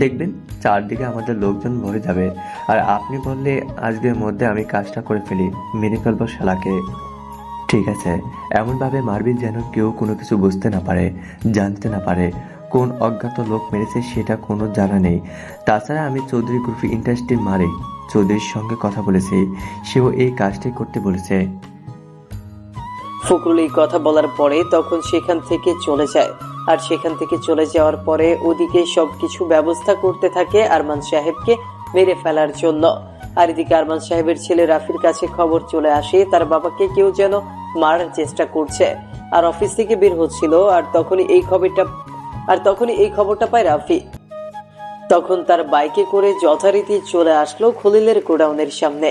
দেখবেন চারদিকে আমাদের লোকজন ভরে যাবে। আর আপনি বললে আজকের মধ্যে আমি কাজটা করে ফেলি, মেরে ফেলবো শালাকে। ঠিক আছে, এমনভাবে মারবি যেন কেউ কোনো কিছু বুঝতে না পারে, জানতে না পারে। কোন অজ্ঞাত লোক মেরেছে সেটা কোনো জানা নেই। তাছাড়া আমি চৌধুরী গ্রুপ ইন্ডাস্ট্রির মারে চৌধুরীর সঙ্গে কথা বলেছি, সেও এই কাজটাই করতে বলেছে। ফখরুল এই কথা বলার পরে তখন সেখান থেকে চলে যায়। আর সেখান থেকে চলে যাওয়ার পরে ওদিকে সবকিছু ব্যবস্থা করতে থাকে আরমান সাহেবকে মেরে ফেলার জন্য। আর এদিকে আরমান সাহেবের ছেলে রাফির কাছে খবর চলে আসে তার বাবাকে কেউ যেন মারার চেষ্টা করছে। আর অফিস থেকে বের হচ্ছিল, আর তখনই এই খবরটা পায় রাফি। তখন তার বাইকে করে যথারীতি চলে আসলো খলিলের গোডাউনের সামনে।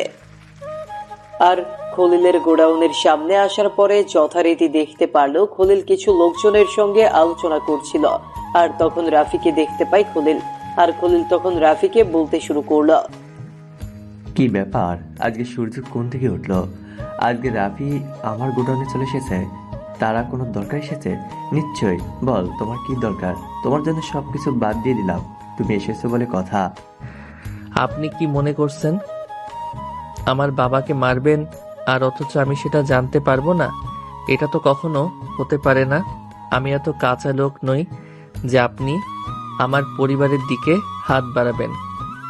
আর খলিলের গোডাউনের সামনে আসার পরে যথারীতি দেখতে পারলো খলিল কিছু লোকজনের সঙ্গে আলোচনা করছিল। আর তখন রাফিকে দেখতে পায় খলিল। আর খলিল তখন রাফিকে বলতে শুরু করলো, কি ব্যাপার, আজকে সূর্য কোন থেকে উঠলো? আজকে রাফি আমার গোডাউনে চলে এসেছে? তারা কোনো দরকার এসেছে নিশ্চয়ই। বল, তোমার কি দরকার? তোমার জন্য সবকিছু বাদ দিয়ে দিলাম, তুমি এসেছো বলে কথা। আপনি কি মনে করছেন আমার বাবাকে মারবেন আর অথচ আমি সেটা জানতে পারবো না? এটা তো কখনো হতে পারে না। আমি এত কাঁচা লোক নই যে আপনি আমার পরিবারের দিকে হাত বাড়াবেন।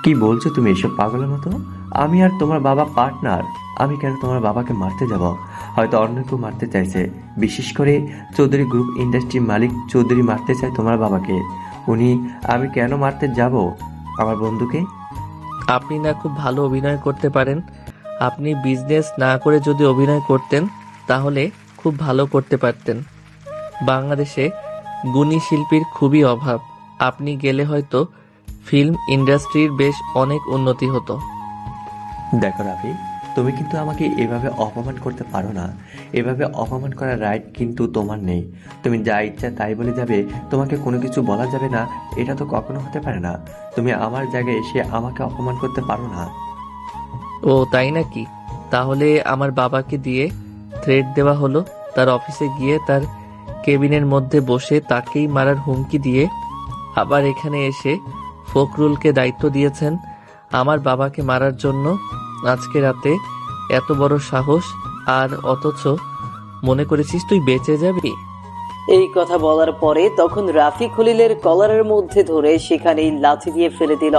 কি বলছো তুমি এসব পাগলের মতো? আমি আর তোমার বাবা পার্টনার। আমি কেন তোমার বাবাকে মারতে যাব? হয়তো অন্য কেউ মারতে চাইছে। বিশেষ করে চৌধুরী গ্রুপ ইন্ডাস্ট্রির মালিক চৌধুরী মারতে চায় তোমার বাবাকে। আমি কেন মারতে যাব আমার বন্ধুকে? আপনি না খুব ভালো অভিনয় করতে পারেন। আপনি বিজনেস না করে যদি অভিনয় করতেন তাহলে খুব ভালো করতে পারতেন। বাংলাদেশে গুণী শিল্পীর খুবই অভাব। আপনি গেলে হয়তো ফিল্ম ইন্ডাস্ট্রির বেশ অনেক উন্নতি হতো। দেখো রাফি, তুমি কিন্তু আমাকে এভাবে অপমান করতে পারো না। এভাবে অপমান করার রাইট কিন্তু তোমার নেই। তুমি যা ইচ্ছা তাই বলে যাবে, তোমাকে কোনো কিছু বলা যাবে না, এটা তো কখনো হতে পারে না। তুমি আমার জায়গায় এসে আমাকে অপমান করতে পারো না। ও তাই নাকি? তাহলে আমার বাবাকে দিয়ে থ্রেট দেওয়া হলো। তার অফিসে গিয়ে তার কেবিনের মধ্যে বসে তাকেই মারার হুমকি দিয়ে আবার এখানে এসে ফখরুলকে দায়িত্ব দিয়েছেন আমার বাবাকে মারার জন্য। আজকে রাতে এত বড় সাহস, আর অথচ মনে করেছিস তুই বেঁচে যাবি? এই কথা বলার পরে তখন রাফি খলিলের কলারের মধ্যে ধরে সেখানেই লাথি দিয়ে ফেলে দিল।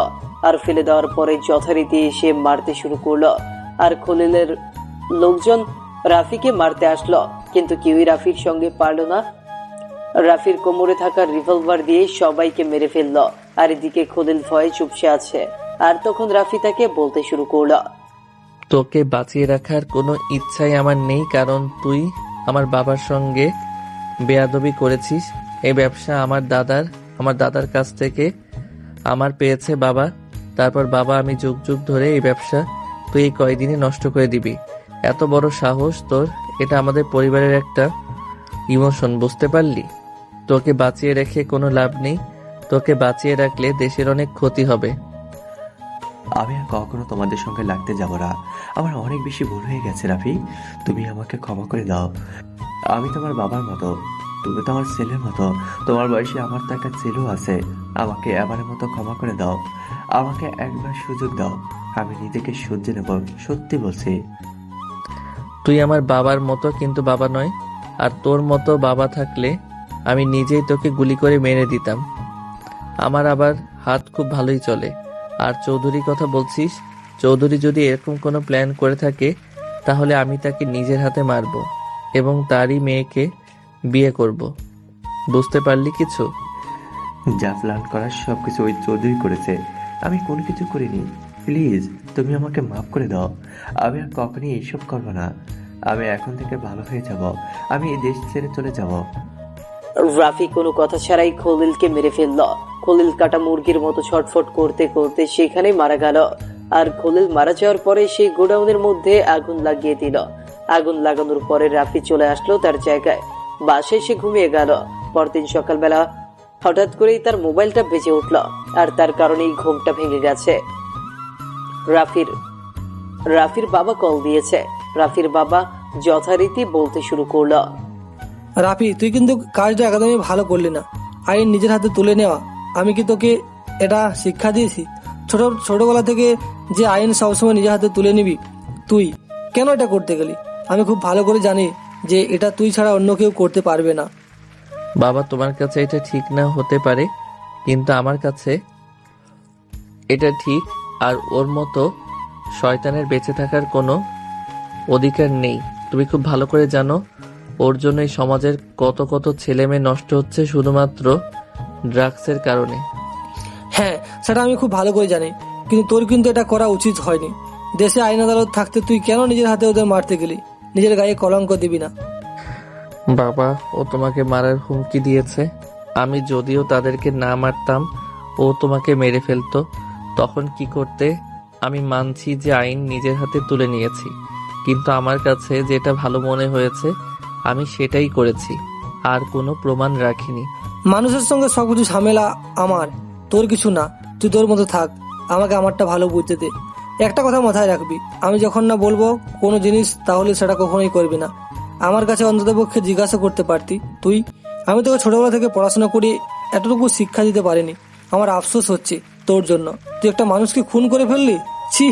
আর ফেলে দেওয়ার পরে যথারীতি সে মারতে শুরু করলো। আর খলিলের লোকজন রাফিকে মারতে আসলো, কিন্তু কেউই রাফির সঙ্গে পারলো না। রাফির কোমরে থাকা রিভলভার দিয়ে সবাইকে মেরে ফেললো। আর এদিকে খলিল ভয়ে চুপসে আছে। আর তখন রাফি তাকে বলতে শুরু করলো, তোকে বাঁচিয়ে রাখার কোনো ইচ্ছাই আমার নেই, কারণ তুই আমার বাবার সঙ্গে বেয়াদবি করেছিস। এই ব্যবসা আমার দাদার কাছ থেকে আমার পেয়েছে বাবা। তারপর বাবা আমি যুগ যুগ ধরে এই ব্যবসা তুই এই কয়দিনে নষ্ট করে দিবি। এত বড় সাহস তোর! এটা আমাদের পরিবারের একটা ইমোশন, বুঝতে পারলি? তোকে বাঁচিয়ে রেখে কোনো লাভ নেই। তোকে বাঁচিয়ে রাখলে দেশের অনেক ক্ষতি হবে। আমি আর কখনো তোমাদের সঙ্গে লাগতে যাব না। আমার অনেক বেশি ভুল হয়ে গেছে রাফি, তুমি আমাকে ক্ষমা করে দাও। আমি তোমার বাবার মতো, তুমি তো আমার ছেলের মতো। তোমার বয়সে আমার তো একটা ছেলেও আছে। আমাকে এবারের মতো ক্ষমা করে দাও। আমাকে একবার সুযোগ দাও। আমি নিজেকে সহ্য নেব, সত্যি বলছি। তুই আমার বাবার মতো কিন্তু বাবা নয়। আর তোর মতো বাবা থাকলে আমি নিজেই তোকে গুলি করে মেরে দিতাম। আমার আবার হাত খুব ভালোই চলে। আর চৌধুরীর কথা বলছিস, চৌধুরী যদি এরকম কোনো প্ল্যান করে থাকে তাহলে আমি তাকে নিজের হাতে মারবো এবং তারই মেয়েকে বিয়ে করব। বুঝতে পারলি কিছু? যা প্ল্যান করার সবকিছু ওই চৌধুরী করেছে, আমি কোনো কিছু করিনি। প্লিজ তুমি আমাকে মাফ করে দাও। আমি আর কখনই এইসব করবো না। আমি এখন থেকে ভালো হয়ে যাব। আমি এই দেশ ছেড়ে চলে যাব। রাফি কোনো কথা ছাড়াই খলিলকে মেরে ফেলল। খলিল কাটা মুরগির মতো ছটফট করতে করতে সেখানে মারা গেল। আর খলিল মারা যাওয়ার পরে সেই গোডাউনের মধ্যে আগুন লাগিয়ে দিল। আগুন লাগানোর পরে রাফি চলে আসলো তার জায়গায়, বাসায় এসে ঘুমিয়ে গেল। পরদিন সকালবেলা হঠাৎ করেই তার মোবাইলটা বেজে উঠল, আর তার কারণেই ঘুমটা ভেঙে গেছে। রাফির বাবা কল দিয়েছে। রাফির বাবা যথারীতি বলতে শুরু করলো, রাফি, তুই কিন্তু কাজটা একদমই ভালো করলি না। আইন নিজের হাতে তুলে নেওয়া, আমি কি তোকে এটা শিক্ষা দিয়েছি? ছোটবেলা থেকে যে আইন সবসময় নিজের হাতে তুলে নিবি, তুই কেন এটা করতে গেলি? আমি খুব ভালো করে জানি যে এটা তুই ছাড়া অন্য কেউ করতে পারবে না। বাবা, তোমার কাছে এটা ঠিক না হতে পারে, কিন্তু আমার কাছে এটা ঠিক। আর ওর মতো শয়তানের বেঁচে থাকার কোনো অধিকার নেই। তুমি খুব ভালো করে জানো ওর জন্য এই সমাজের কত কত ছেলে মেয়ে নষ্ট হচ্ছে শুধুমাত্র ড্রাগসের কারণে। হ্যাঁ, সেটা আমি খুব ভালো করে জানি, কিন্তু তোর কিন্তু এটা করা উচিত হয়নি। দেশে আইন আদালত থাকতে তুই কেন নিজের হাতে ওদের মারতে গেলি? নিজের গায়ে কলঙ্ক দিবি না। বাবা, ও তোমাকে মারার হুমকি দিয়েছে। আমি যদিও তাদেরকে না মারতাম, ও তোমাকে মেরে ফেলতো। তখন কি করতে? আমি মানছি যে আইন নিজের হাতে তুলে নিয়েছি, কিন্তু আমার কাছে যেটা ভালো মনে হয়েছে আমি সেটাই করেছি, আর কোনো প্রমাণ রাখিনি। মানুষের সঙ্গে সবকিছু ঝামেলা আমার, তোর কিছু না। তুই তোর মতো থাক, আমাকে আমারটা ভালো বুঝতে দে। একটা কথা মাথায় রাখবি, আমি যখন না বলবো কোনো জিনিস, তাহলে সেটা কখনোই করবি না। আমার কাছে অন্ততপক্ষে জিজ্ঞাসা করতে পারতি তুই। আমি তোকে ছোটবেলা থেকে পড়াশোনা করি এতটুকু শিক্ষা দিতে পারিনি। আমার আফসোস হচ্ছে তোর জন্য। তুই একটা মানুষকে খুন করে ফেললি, ছি।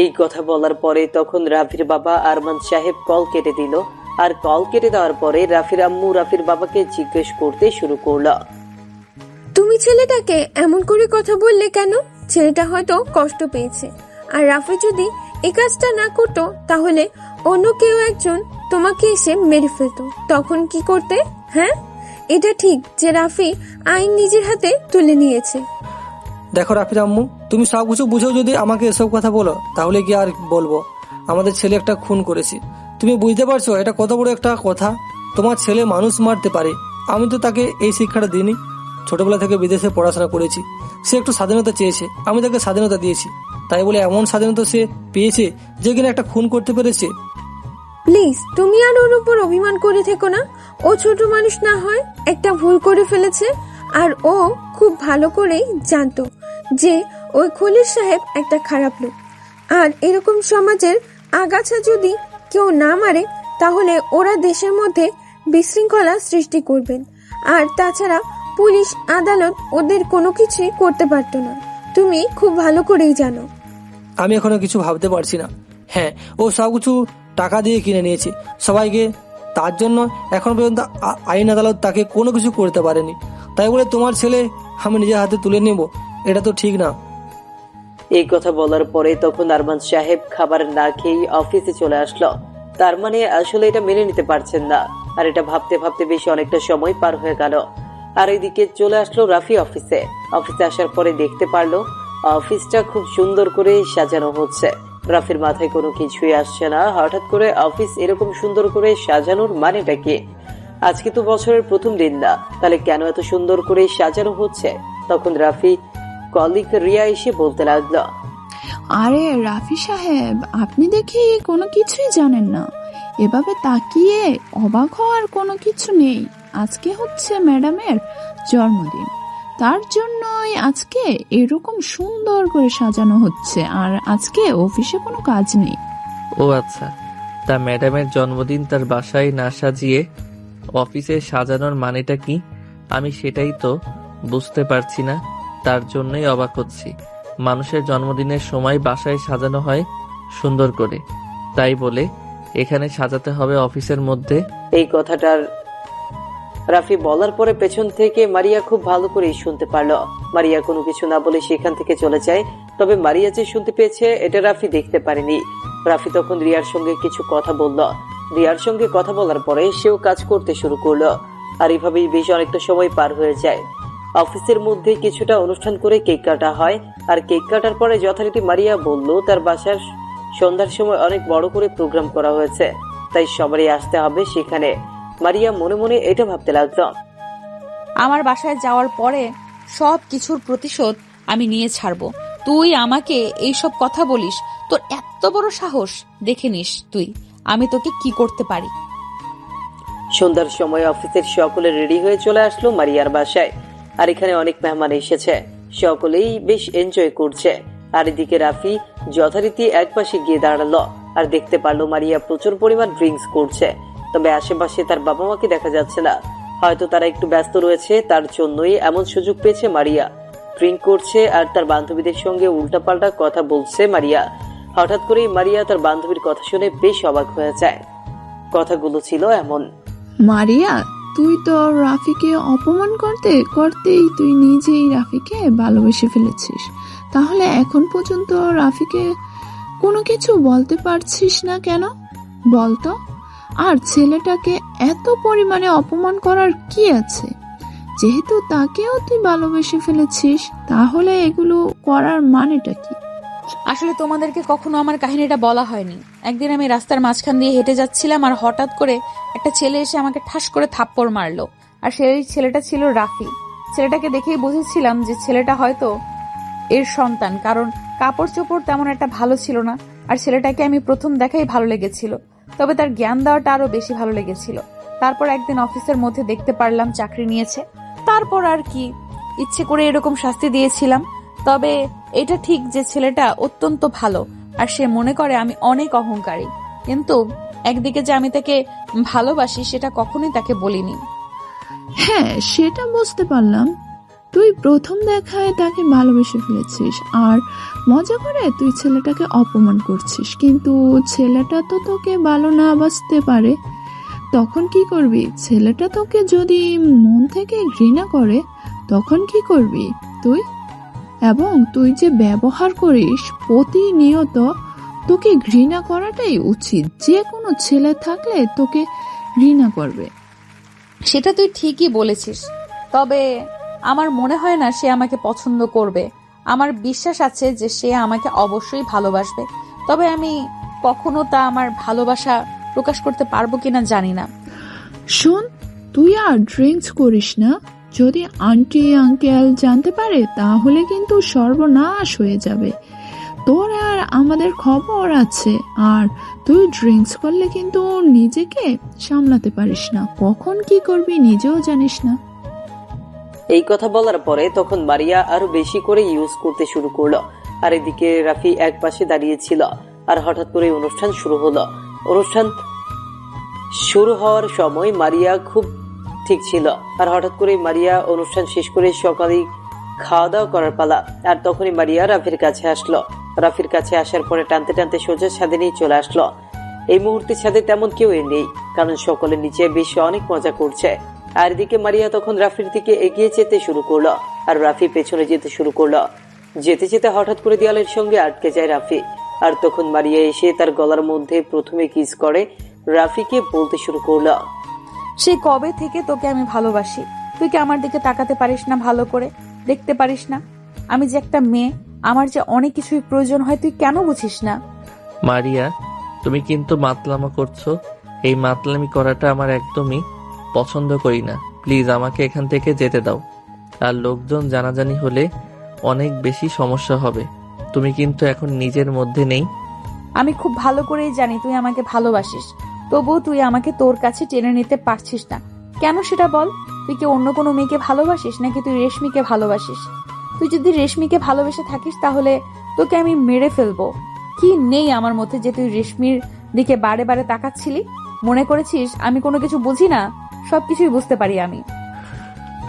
এই কথা বলার পরে তখন রাফির বাবা আরমান সাহেব কল কেটে দিল। আর কল কেটে দেওয়ার পরে রাফির আম্মু রাফির বাবাকে জিজ্ঞেস করতে শুরু করলো, তুমি ছেলেটাকে এমন করে কথা বললে কেন? ছেলেটা হয়তো কষ্ট পেয়েছে। আর রাফি যদি এই কাজটা না করতো, তাহলে অন্য কেউ একজন তোমাকে এসে মেরে ফেলতো, তখন কি করতে? হ্যাঁ, এটা ঠিক যে রাফি আইন নিজের হাতে তুলে নিয়েছে। দেখো রাফির আম্মু, তুমি সব কিছু বুঝেও যদি আমাকে এসব কথা বলো, তাহলে কি আর বলবো? আমাদের ছেলে একটা খুন করেছে। তুমি বুঝতে পারছো এটা কত বড় একটা কথা? তোমার ছেলে মানুষ মারতে পারে, আমি তো তাকে এই শিক্ষাটা দিইনি। ছোটবেলা থেকে বিদেশে পড়াশোনা করেছি। সে একটু স্বাধীনতা চেয়েছে, আমি তাকে স্বাধীনতা দিয়েছি। তাই বলে এমন স্বাধীনতা সে পেয়েছে যে কিনা একটা খুন করতে পেরেছে? প্লিজ, তুমি আর ওর উপর অভিমান করে থেকো না। ও ছোট মানুষ না হয় একটা ভুল করে ফেলেছে। আর ও খুব ভালো করেই জানতো যে ওই খলিল সাহেব একটা খারাপ লোক। আর এরকম সমাজের আগাছা যদি কেউ না মারে, তাহলে ওরা দেশের মধ্যে বিশৃঙ্খলা সৃষ্টি করবেন। আর তাছাড়া পুলিশ আদালত ওদের কোনো কিছুই করতে পারতো না। তুমি খুব ভালো করেই জানো। আমি এখনো কিছু ভাবতে পারছি না। হ্যাঁ, ও সব কিছু টাকা দিয়ে কিনে নিয়েছে সবাইকে, তার জন্য এখন পর্যন্ত আইন আদালত তাকে কোনো কিছু করতে পারেনি। তাই বলে তোমার ছেলে আমি নিজের হাতে তুলে নেব, এটা তো ঠিক না। এই কথা বলার পরে তখন আরমান সাহেব খাবার না খেয়ে অফিসে চলে আসলো। তার মানে আসলে এটা মেনে নিতে পারছেন না। আর এটা ভাবতে ভাবতে বেশ অনেকটা সময় পার হয়ে গেল। আর এদিকে চলে আসলো রাফি অফিসে। অফিসে আসার পরে দেখতে পারলো অফিসটা খুব সুন্দর করে সাজানো হচ্ছে। রাফির মাথায় কোনো কিছুই আসছে না। হঠাৎ করে অফিস এরকম সুন্দর করে সাজানোর মানেটা কি? আজকে তো বছরের প্রথম দিন না, তাহলে কেন এত সুন্দর করে সাজানো হচ্ছে? তখন রাফি কলিগ রিয়া এসে বলতে লাগলো, আরে রাফি সাহেব, আপনি দেখি কোনো কিছুই জানেন না। এভাবে তাকিয়ে অবাক হওয়ার কোনো কিছু নেই। আজকে হচ্ছে ম্যাডামের জন্মদিন, তার জন্যই আজকে এরকম সুন্দর করে সাজানো হচ্ছে। আর আজকে অফিসে কোনো কাজ নেই। ও আচ্ছা, তা ম্যাডামের জন্মদিন তার বাসায় না সাজিয়ে অফিসে সাজানোর মানেটা কি? আমি সেটাই তো বুঝতে পারছি না, তার জন্যই অবাক হচ্ছি। মানুষের জন্মদিনের সময় বাসায় সাজানো হয় সুন্দর করে, তাই বলে এখানে সাজাতে হবে অফিসের মধ্যে? এই কথাটার রাফি বলার পরে পেছন থেকে মারিয়া খুব ভালো করে শুনতে পারলো। মারিয়া কোনো কিছু না বলে সেখান থেকে চলে যায়। তবে মারিয়া যে শুনতে পেয়েছে এটা রাফি দেখতে পারেনি। রাফি তখন রিয়ার সঙ্গে কিছু কথা বলল। রিয়ার সঙ্গে কথা বলার পরে সেও কাজ করতে শুরু করলো। আর এভাবেই বেশ অনেকটা সময় পার হয়ে যায়। অফিসের মধ্যে কিছুটা অনুষ্ঠান করে কেক কাটা হয়। আর কেক কাটার পরে যথারীতি মারিয়া বলল তার বাসার সন্ধ্যার সময় অনেক বড় করে প্রোগ্রাম করা হয়েছে, তাই সবারই আসতে হবে সেখানে। মারিয়া মনে মনে এটা ভাবতে লাগলো, আমার বাসায় যাওয়ার পরে সব কিছুর প্রতিশোধ আমি নিয়ে ছাড়বো। তুই আমাকে এইসব কথা বলিস? তোর এত বড় সাহস! দেখে নিস তুই আমি তোকে কি করতে পারি। সন্ধ্যার সময় অফিসের সকলে রেডি হয়ে চলে আসলো মারিয়ার বাসায়। আর এখানে অনেক মেহমান এসেছে, সকলেই বেশ এনজয় করছে। আর এদিকে রাফি যথারীতি একপাশে গিয়ে দাঁড়ালো আর দেখতে পারলো মারিয়া প্রচুর পরিমাণ ড্রিঙ্কস করছে। তবে আশেপাশে তার বাবা মাকে দেখা যাচ্ছে না, হয়তো তারা একটু ব্যস্ত রয়েছে, তার জন্যই এমন সুযোগ পেয়েছে মারিয়া। ড্রিঙ্ক করছে আর তার বান্ধবীদের সঙ্গে উল্টাপাল্টা কথা বলছে মারিয়া। হঠাৎ করেই মারিয়া তার বান্ধবীর কথা শুনে বেশ অবাক হয়ে যায়। কথাগুলো ছিল এমন: মারিয়া, তুই তো রাফিকে অপমান করতে করতেই তুই নিজেই রাফিকে ভালোবেসে ফেলেছিস। তাহলে এখন পর্যন্ত রাফিকে কোনো কিছু বলতে পারছিস না কেন বলতো? আর ছেলেটাকে এত পরিমাণে অপমান করার কি আছে? যেহেতু তাকেও তুই ভালোবেসে ফেলেছিস, তাহলে এগুলো করার মানেটা কি? আসলে তোমাদেরকে কখনো আমার কাহিনীটা বলা হয়নি। একদিন আমি রাস্তার মাঝখান দিয়ে হেঁটে যাচ্ছিলাম আর হঠাৎ করে একটা ছেলে এসে আমাকে ঠাস করে থাপ্পড় মারলো। আর সেই ছেলেটা ছিল রাফি। ছেলেটাকে দেখেই বুঝেছিলাম যে ছেলেটা হয়তো এর সন্তান, কারণ কাপড় চোপড় তেমন একটা ভালো ছিল না। আর ছেলেটাকে আমি প্রথম দেখাই ভালো লেগেছিল, তবে তার জ্ঞান দেওয়াটা আরো বেশি ভালো লেগেছিল। তারপর একদিন অফিসের মধ্যে দেখতে পারলাম চাকরি নিয়েছে। তারপর আর কি, ইচ্ছে করে এরকম শাস্তি দিয়েছিলাম। তবে এটা ঠিক যে ছেলেটা অত্যন্ত ভালো আর সে মনে করে আমি অনেক অহংকারী, কিন্তু একদিকে যে আমি তাকে ভালোবাসি সেটা কখনোই তাকে বলিনি। হ্যাঁ, সেটা বুঝতে পারলাম। তুই প্রথম দেখায় তাকে ভালোবেসে ফেলেছিস আর মজা করে তুই ছেলেটাকে অপমান করছিস, কিন্তু ছেলেটা তো তোকে ভালো না বাসতে পারে। তখন কি করবি? ছেলেটা তোকে যদি মন থেকে ঘৃণা করে তখন কি করবি তুই? এবং তুই যে ব্যবহার করিস প্রতিনিয়ত, তোকে ঘৃণা করাটাই উচিত। যে কোনো ছেলে থাকলে তোকে ঘৃণা করবে। সেটা তুই ঠিকই বলেছিস, তবে আমার মনে হয় না সে আমাকে পছন্দ করবে। আমার বিশ্বাস আছে যে সে আমাকে অবশ্যই ভালোবাসবে, তবে আমি কখনো তা আমার ভালোবাসা প্রকাশ করতে পারবো কিনা জানি না। শোন, তুই আর ড্রিঙ্কস করিস না। যদি আন্টি আঙ্কেল জানতে পারে তাহলে কিন্তু সর্বনাশ হয়ে যাবে। তোর আর আমাদের খবর আছে। আর তুই ড্রিঙ্কস করলে কিন্তু নিজেকে সামলাতে পারিস না, কখন কি করবি নিজেও জানিস না। এই কথা বলার পরে তখন মারিয়া আরো বেশি করে ইউজ করতে শুরু করলো। আর এদিকে রাফি এক পাশে দাঁড়িয়েছিল। আর হঠাৎ করে অনুষ্ঠান শুরু হলো। অনুষ্ঠান শুরু হওয়ার সময় মারিয়া খুব ঠিক ছিল। আর হঠাৎ করে মারিয়া অনুষ্ঠান শেষ করে সকালে খাওয়া দাওয়া করার পালা। আর তখনই মারিয়া রাফির কাছে আসলো। রাফির কাছে আসার পরে টানতে টানতে সোজা ছাদে নিয়ে চলে আসলো। এই মুহূর্তে ছাদে তেমন কেউ নেই, কারণ সকলে নিচে বেশ অনেক মজা করছে। আর এদিকে মারিয়া তখন রাফির দিকে এগিয়ে যেতে শুরু করলো আর রাফি পেছনে যেতে শুরু করলো। যেতে যেতে হঠাৎ করে দেয়ালের সঙ্গে আটকে যায় রাফি। আর তখন মারিয়া এসে তার গলার মধ্যে প্রথমে কিস করে রাফিকে বলতে শুরু করলো: সে কবে থেকে তোকে আমি ভালোবাসি। তুই কি আমার দিকে তাকাতে পারিস না, ভালো করে দেখতে পারিস না? আমি যে একটা মেয়ে, আমার যে অনেক কিছুই প্রয়োজন হয়, তুই কেন বুঝিস না? মারিয়া, তুমি কিন্তু মাতলামো করছো। এই মাতলামি করাটা আমার একদমই পছন্দ করি না। প্লিজ আমাকে এখান থেকে যেতে দাও। আর লোকজন জানাজানি হলে অনেক বেশি সমস্যা হবে। তুমি কিন্তু এখন নিজের মধ্যে নেই। আমি খুব ভালো করেই জানি তুই আমাকে ভালোবাসিস, তবুও তুই আমাকে তোর কাছে টেনে নিতে পারছিস না কেন সেটা বল। তুই কি অন্য কোনো মেয়েকে ভালোবাসিস, নাকি তুই রেশমিকে ভালোবাসিস? তুই যদি রেশমিকে ভালোবেসে থাকিস তাহলে তোকে আমি মেরে ফেলবো। কি নেই আমার মধ্যে যে তুই রেশমির দিকে বারে বারে তাকাচ্ছিলি? মনে করেছিস আমি কোনো কিছু বুঝি না? সবকিছুই বুঝতে পারি আমি।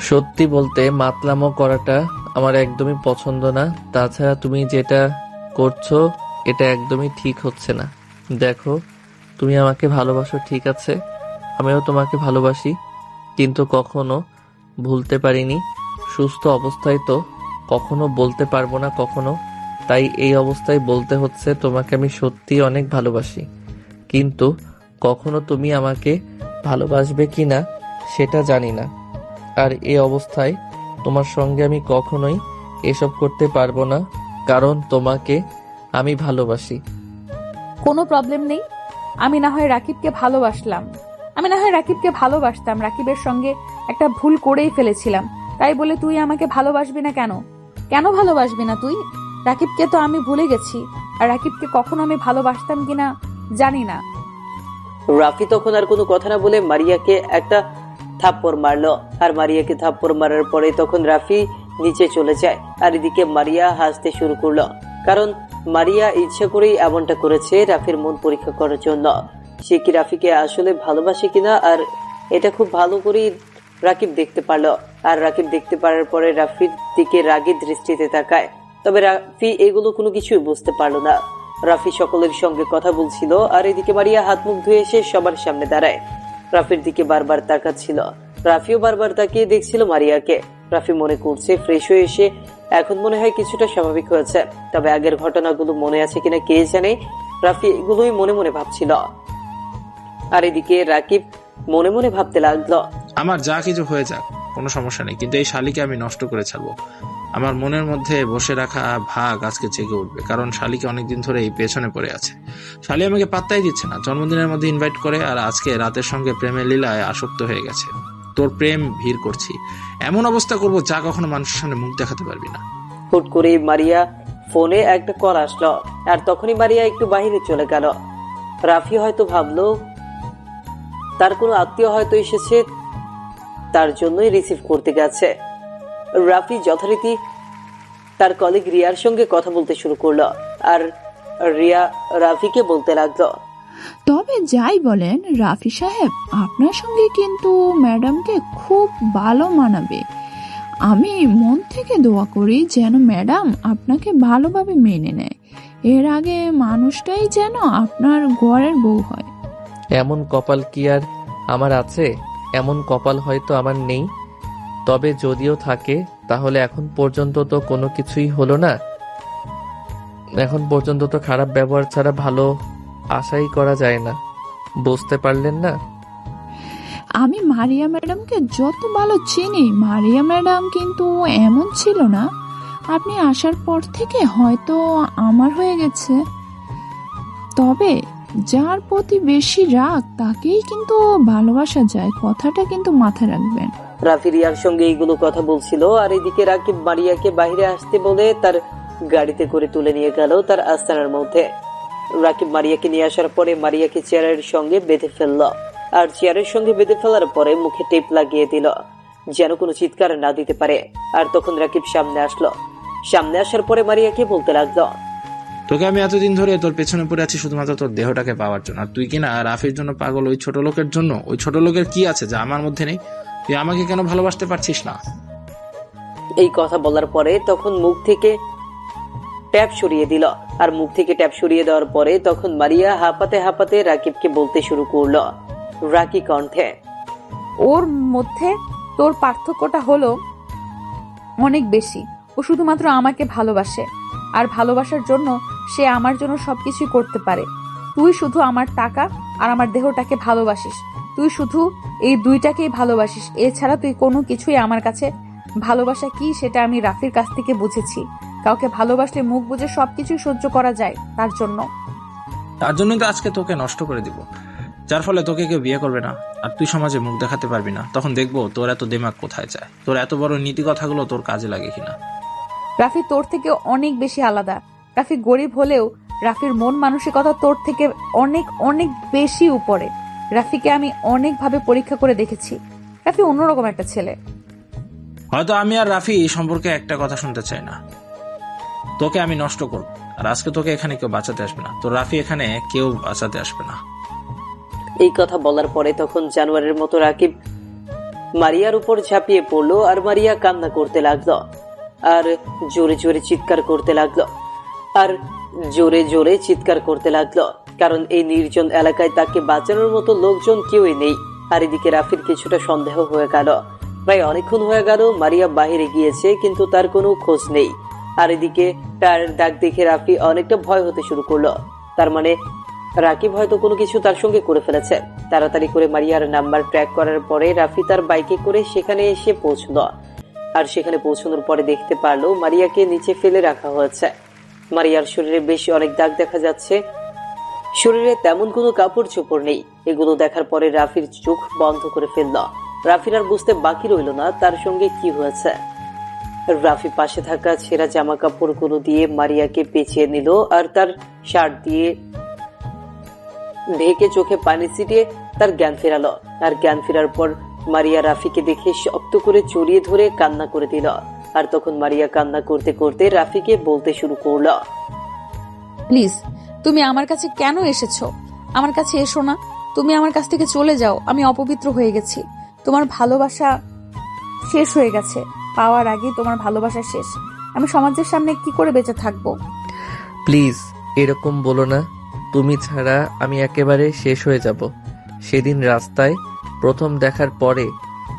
সত্যি বলতে মাতলামো করাটা আমার একদমই পছন্দ না। তাছাড়া তুমি যেটা করছো এটা একদমই ঠিক হচ্ছে না। দেখো, তুমি আমাকে ভালোবাসো ঠিক আছে, আমিও তোমাকে ভালোবাসি, কিন্তু কখনো ভুলতে পারিনি। সুস্থ অবস্থায় তো কখনো বলতে পারবো না কখনো, তাই এই অবস্থায় বলতে হচ্ছে তোমাকে আমি সত্যি অনেক ভালোবাসি। কিন্তু কখনো তুমি আমাকে ভালোবাসবে কি না সেটা জানি না। আর এই অবস্থায় তোমার সঙ্গে আমি কখনোই এসব করতে পারবো না, কারণ তোমাকে আমি ভালোবাসি। কোনো প্রবলেম নেই। আমি না হয় রাকিবকে ভালোবাসতাম, রাকিবের সঙ্গে একটা ভুল করেই ফেলেছিলাম। তাই বলে তুই আমাকে ভালোবাসবি না কেন? কেন ভালোবাসবি না তুই? রাকিবকে তো আমি ভুলে গেছি, আর রাকিবকে কখনো আমি ভালোবাসতাম কিনা জানি না। রাফি তখন আর কোনো কথা না বলে মারিয়াকে একটা থাপ্পড় মারলো। আর মারিয়াকে থাপ্পড় মারার পরে তখন রাফি নিচে চলে যায়। আর এদিকে মারিয়া হাসতে শুরু করলো, কারণ মারিয়া ইচ্ছা করেই এমনটা করেছে রাফির মন পরীক্ষা করার জন্য। সে কি রাফিকে আসলে ভালোবাসে কিনা, আর এটা খুব ভালো করেই রাকিব দেখতে পারলো। আর রাকিব দেখতে পারার পরে রাফির দিকে রাগী দৃষ্টিতে তাকায়। তবে রাফি এগুলো কোনো কিছুই বুঝতে পারলো না। রাফি সকলের সঙ্গে কথা বলছিল, আর এদিকে মারিয়া হাত মুখ ধুয়ে এসে সবার সামনে দাঁড়ায়। রাফির দিকে বারবার তাকাচ্ছিল, রাফিও বারবার তাকিয়ে দেখছিল মারিয়াকে। রাফি মনে করছে ফ্রেশ হয়ে এসে এখন মনে হয় কিছুটা স্বাভাবিক হয়েছে, তবে আগের ঘটনাগুলো মনে আছে কিনা কে জানে। রাফি এগুলোই মনে মনে ভাবছিল। আর এদিকে রাকিব মনে মনে ভাবতে লাগলো, আমার যা কিছু হয়ে যাক, কোনো সমস্যা নেই, কিন্তু এই শালিকে আমি নষ্ট করে ছাড়বো। আমার মনের মধ্যে বসে রাখা ভাগ আজকে জেগে উঠবে, কারণ শালিকে অনেকদিন ধরে এই পেছনে পড়ে আছে। শালি আমাকে পাত্তাই দিচ্ছে না, জন্মদিনের মধ্যে ইনভাইট করে, আর আজকে রাতের সঙ্গে প্রেমের লীলায় আসক্ত হয়ে গেছে। তোর প্রেম ভিড় করছি, এমন অবস্থা করবো যা কখনো মানুষের সামনে মুখ দেখাতে পারবি না। হুট করে মারিয়া ফোনে একটা কল আসলো, আর তখনই মারিয়া একটু বাইরে চলে গেল। রাফি হয়তো ভাবলো তার কোনো আত্মীয় হয়তো এসেছে, তার জন্যই রিসিভ করতে গেছে। রাফি যথারীতি তার কলিগ রিয়ার সঙ্গে কথা বলতে শুরু করলো, আর রিয়া রাফিকে বলতে লাগলো, তবে যাই বলেন রাফি সাহেব, আপনার সঙ্গে কিন্তু ম্যাডামকে খুব ভালো মানাবে। আমি মন থেকে দোয়া করি যেন ম্যাডাম আপনাকে ভালোভাবে মেনে নেয়, এর আগে মানুষটাই যেন আপনার ঘরের বউ হয়। এমন কপাল কি আর আমার আছে? এমন কপাল হয়তো আমার নেই, তবে যদিও থাকে তাহলে এখন পর্যন্ত তো কোনো কিছুই হলো না। এখন পর্যন্ত তো খারাপ ব্যবহার ছাড়া ভালো আশাই করা যায় না, বুঝতে পারলেন না? আমি মারিয়া ম্যাডামকে যত ভালো চিনি, মারিয়া ম্যাডাম কিন্তু এমন ছিল না। আপনি আসার পর থেকে হয়তো আমার হয়ে গেছে, তবে যার প্রতি বেশি রাগ তাকেই কিন্তু ভালোবাসা যায়, কথাটা কিন্তু মাথায় রাখবেন। রাফি রিয়ার সঙ্গে এইগুলো কথা বলছিল, আর এদিকে রাকিব মারিয়াকে বাইরে আসতে বলে তার গাড়িতে করে তুলে নিয়ে গেল তার আস্তানার মধ্যে। রাকিব মারিয়াকে নিয়ে আসার পরে মারিয়াকে চেয়ারের সঙ্গে বেঁধে ফেললো, আর চেয়ারের সঙ্গে বেঁধে ফেলার পরে মুখে টেপ লাগিয়ে দিল যেন কোনো চিৎকার না দিতে পারে। আর তখন রাকিব সামনে আসলো। সামনে আসার পরে মারিয়াকে বলতে লাগলো, তোকে আমি এতদিন ধরে তোর পেছনে পড়ে আছি শুধুমাত্র তোর দেহটাকে পাওয়ার জন্য, আর তুই কিনা রাফির জন্য পাগল। ওই ছোট লোকের জন্য। ওই ছোট লোকের কি আছে যা আমার মধ্যে নেই? তুই আমাকে কেন ভালোবাসতে পারছিস না? এই কথা বলার পরে তখন মুখ থেকে ট্যাপ সরিয়ে দিল, আর মুখ থেকে ট্যাপ সরিয়ে দেওয়ার পরে তখন মারিয়া হাঁপাতে হাঁপাতে রাকিবকে বলতে শুরু করলো রাকি কণ্ঠে, ওর মধ্যে তোর পার্থক্যটা হলো অনেক বেশি। ও শুধুমাত্র আমাকে ভালোবাসে, আর ভালোবাসার জন্য সে আমার জন্য সবকিছু করতে পারে। তুই শুধু আমার টাকা আর আমার দেহটাকে ভালোবাসিস। তুই শুধু এই দুইটাকেই ভালোবাসিস, এছাড়া তুই কোনো কিছুই আমার কাছে ভালোবাসা কি সেটা আমি রাফির কাছ থেকে বুঝেছি। কাউকে ভালোবাসলে মুখ বুঝে সবকিছুই সহ্য করা যায় তার জন্য। তার জন্যই তো আজকে তোকে নষ্ট করে দিব, যার ফলে তোকে কেউ বিয়ে করবে না, আর তুই সমাজে মুখ দেখাতে পারবি না। তখন দেখবো তোর এত দিমাগ কোথায় যায়, তোর এত বড় নীতি কথাগুলো তোর কাজে লাগে কিনা। রাফি তোর থেকে অনেক বেশি আলাদা। রাফি গরিব হলেও রাফির মন মানসিকতা তোর থেকে অনেক অনেক বেশি উপরে। রাফিকে আমি অনেকভাবে পরীক্ষা করে দেখেছি। রাফি অন্যরকম একটা ছেলে। হয়তো আমি আর রাফি এই সম্পর্কে একটা কথা শুনতে চাই না। তোকে আমি নষ্ট করব, আর আজকে তোকে এখানে কেউ বাঁচাতে আসবে না। তোর রাফি এখানে কেউ বাঁচাতে আসবে না। এই কথা বলার পরে তখন জানোয়ারের মতো রাকিব মারিয়ার উপর ঝাঁপিয়ে পড়লো, আর মারিয়া কান্না করতে লাগলো, আর জোরে জোরে চিৎকার করতে লাগলো, আর জোরে জোরে চিৎকার করতে লাগলো, কারণ এই নির্জন এলাকায় তাকে বাঁচানোর মতো লোকজন কেউই নেই। আর এদিকে রাফির কিছুটা সন্দেহ হয়ে গেল। প্রায় অনেকক্ষণ হয়ে গেল মারিয়া বাহিরে গিয়েছে, কিন্তু তার কোনো খোঁজ নেই। আর এদিকে তার ডাক দেখে রাফি অনেকটা ভয় হতে শুরু করলো। তার মানে রাকিব হয়তো কোনো কিছু তার সঙ্গে করে ফেলেছে। তাড়াতাড়ি করে মারিয়ার নাম্বার ট্র্যাক করার পরে রাফি তার বাইকে করে সেখানে এসে পৌঁছলো, আর সেখানে পৌঁছানোর পরে দেখতে পারলো মারিয়াকে নিচে ফেলে রাখা হয়েছে। মারিয়ার শরীরে বেশ অনেক দাগ দেখা যাচ্ছে, শরীরে তেমন কোনো কাপড় চোপড় নেই। এগুলো দেখার পরে রাফির চোখ বন্ধ করে ফেলল। রাফির আর বুঝতে বাকি রইল না তার সঙ্গে কি হয়েছে। রাফি পাশে থাকা ছেঁড়া জামা কাপড়গুলো দিয়ে মারিয়াকে পেঁচিয়ে নিল আর তার শার্ট দিয়ে ঢেকে চোখে পানি ছিটিয়ে তার জ্ঞান ফেরালো। আর জ্ঞান ফেরার পর মারিয়া রাফিকে দেখে শক্ত করে জড়িয়ে ধরে কান্না করে দিল। আর তখন মারিয়া কান্না করতে করতে রাফিকে বলতে শুরু করলো, প্লিজ তুমি আমার কাছে কেন এসেছো? আমার কাছে এসো না, তুমি আমার কাছ থেকে চলে যাও। আমি অপবিত্র হয়ে গেছি, তোমার ভালোবাসা শেষ হয়ে গেছে। পাওয়ার আগে তোমার ভালোবাসা শেষ। আমি সমাজের সামনে কি করে বেঁচে থাকবো? প্লিজ এরকম বলো না। তুমি ছাড়া আমি একেবারে শেষ হয়ে যাব। সেদিন রাস্তায় প্রথম দেখার পরে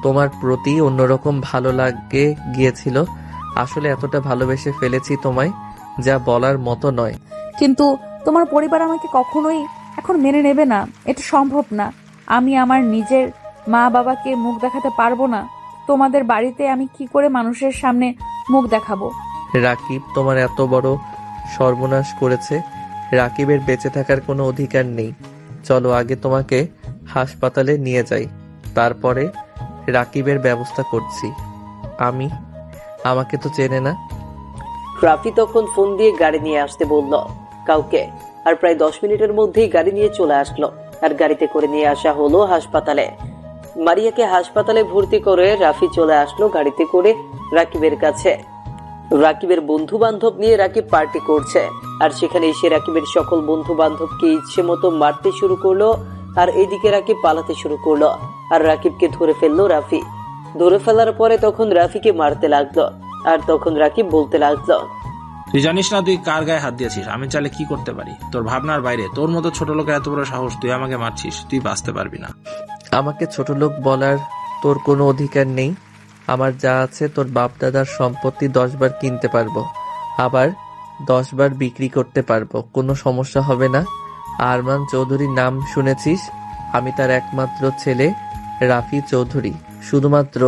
তোমার প্রতি অন্যরকম ভালো লাগে গিয়েছিল। আসলে এতটা ভালোবেসে ফেলেছি তোমায় যা বলার মতো নয়। কিন্তু তোমার পরিবার আমাকে কখনোই এখন মেনে নেবে না, এটা সম্ভব না। আমি আমার নিজের মা বাবাকে মুখ দেখাতে পারবো না। তোমাদের বাড়িতে আমি কি করে মানুষের সামনে মুখ দেখাবো? রাকিব তোমার এত বড় সর্বনাশ করেছে। রাকিবের বেঁচে থাকার কোনো অধিকার নেই। চলো আগে তোমাকে হাসপাতালে নিয়ে যাই, তারপরে রাকিবের ব্যবস্থা করছি। আমাকে তো চেনে না। রাফি তখন ফোন দিয়ে গাড়ি নিয়ে আসতে বলল কাউকে। আর প্রায় 10 মিনিটের মধ্যেই গাড়ি নিয়ে চলে আসলো। আর গাড়িতে করে নিয়ে আসা হলো হাসপাতালে। মারিয়াকে হাসপাতালে ভর্তি করে রাফি চলে আসলো গাড়িতে করে রাকিবের কাছে। রাকিবের বন্ধু বান্ধব নিয়ে রাকিব পার্টি করছে। আর সেখানে এসে রাকিবের সকল বন্ধু বান্ধবকে ইচ্ছে মতো মারতে শুরু করলো। আর এইদিকে রাকিব পালাতে শুরু করলো। আর রাকিবকে ধরে ফেললো রাফি। ধরে ফেলার পরে তখন রাফিকে মারতে লাগলো। আর তখন রাকিব বলতে লাগলো, তুই জানিস না তুই কার গায়ে হাত দিয়েছিস? আমি চাইলে কি করতে পারি? তোর ভাবনার বাইরে। তোর মতো ছোট লোকের এত বড় সাহস, তুই আমাকে মারছিস? তুই বাঁচতে পারবি না। আমাকে ছোট লোক বলার তোর কোনো অধিকার নেই। আমার যা আছে তোর বাপ দাদার সম্পত্তি 10 বার কিনতে পারবো, আবার 10 বার বিক্রি করতে পারবো, কোনো সমস্যা হবে না। আরমান চৌধুরীর নাম শুনেছিস? আমি তার একমাত্র ছেলে রাফি চৌধুরী। শুধুমাত্র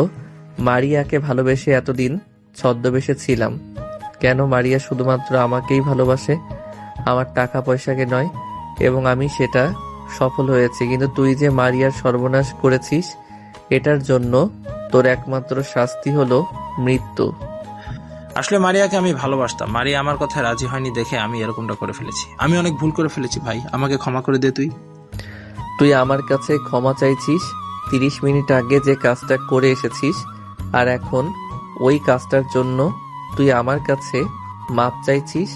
মারিয়াকে ভালোবেসে এতদিন ছদ্মবেশে ছিলাম। কেন মারিয়া শুধুমাত্র আমাকেই ভালোবাসে, আমার টাকা পয়সাকে নয়, এবং আমি সেটা সফল হয়েছি। কিন্তু তুই যে মারিয়ার সর্বনাশ করেছিস, এটার জন্য তোর একমাত্র শাস্তি হলো মৃত্যু। আসলে মারিয়াকে আমি ভালোবাসতাম। মারিয়া আমার কথায় রাজি হয়নি দেখে আমি এরকমটা করে ফেলেছি। আমি অনেক ভুল করে ফেলেছি ভাই, আমাকে ক্ষমা করে দে। তুই আমার কাছে ক্ষমা চাইছিস 30 মিনিট আগে যে কাজটা করে এসেছিস, আর এখন ওই কাজটার জন্য তুই আমার কাছে মাপ চাইছিস?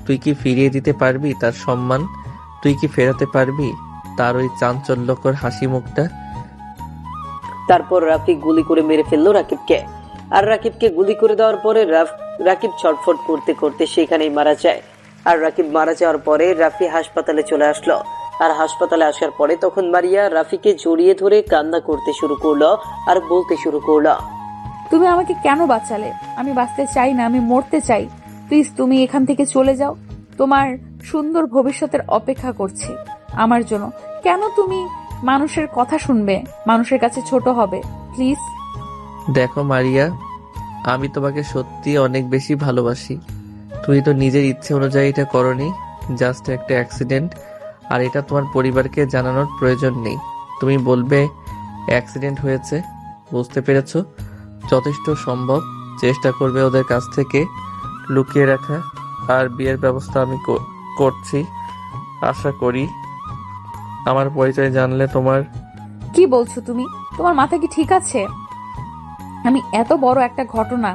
তুই কি ফিরিয়ে দিতে পারবি তার সম্মান? তুই কি ফেরাতে পারবি তার ওই চাঞ্চল্যকর হাসি মুখটা? তারপর রাফি গুলি করে মেরে ফেললো রাকিবকে। আর রাকিবকে গুলি করে দেওয়ার পরে রাকিব ছটফট করতে করতে সেখানেই মারা যায়। আর রাকিব মারা যাওয়ার পরে রাফি হাসপাতালে চলে আসলো। আর হাসপাতালে আসার পরে তখন মারিয়া রাফিকে জড়িয়ে ধরে কান্না করতে শুরু করলো আর বলতে শুরু করলো, তুমি আমাকে কেন বাঁচালে? আমি বাঁচতে চাই না, আমি মরতে চাই। প্লিজ তুমি এখান থেকে চলে যাও। তোমার সুন্দর ভবিষ্যতের অপেক্ষা করছি আমার জন্য। কেন তুমি মানুষের কথা শুনবে, মানুষের কাছে ছোট হবে? প্লিজ। দেখো মারিয়া, আমি তোমাকে সত্যি অনেক বেশি ভালোবাসি। তুমি তো নিজের ইচ্ছে অনুযায়ী এটা করনি, জাস্ট একটা অ্যাক্সিডেন্ট। আর এটা তোমার পরিবারকে জানানোর প্রয়োজন নেই। তুমি বলবে অ্যাক্সিডেন্ট হয়েছে, বুঝতে পেরেছো? যথেষ্ট সম্ভব চেষ্টা করবে ওদের কাছ থেকে লুকিয়ে রাখা। আর বিয়ের ব্যবস্থা আমি করছি। আশা করি আমার পরিচয় জানলে তোমার। কি বলছো তুমি? তোমার মাথা কি ঠিক আছে? আমি এত বড় একটা ঘটনা,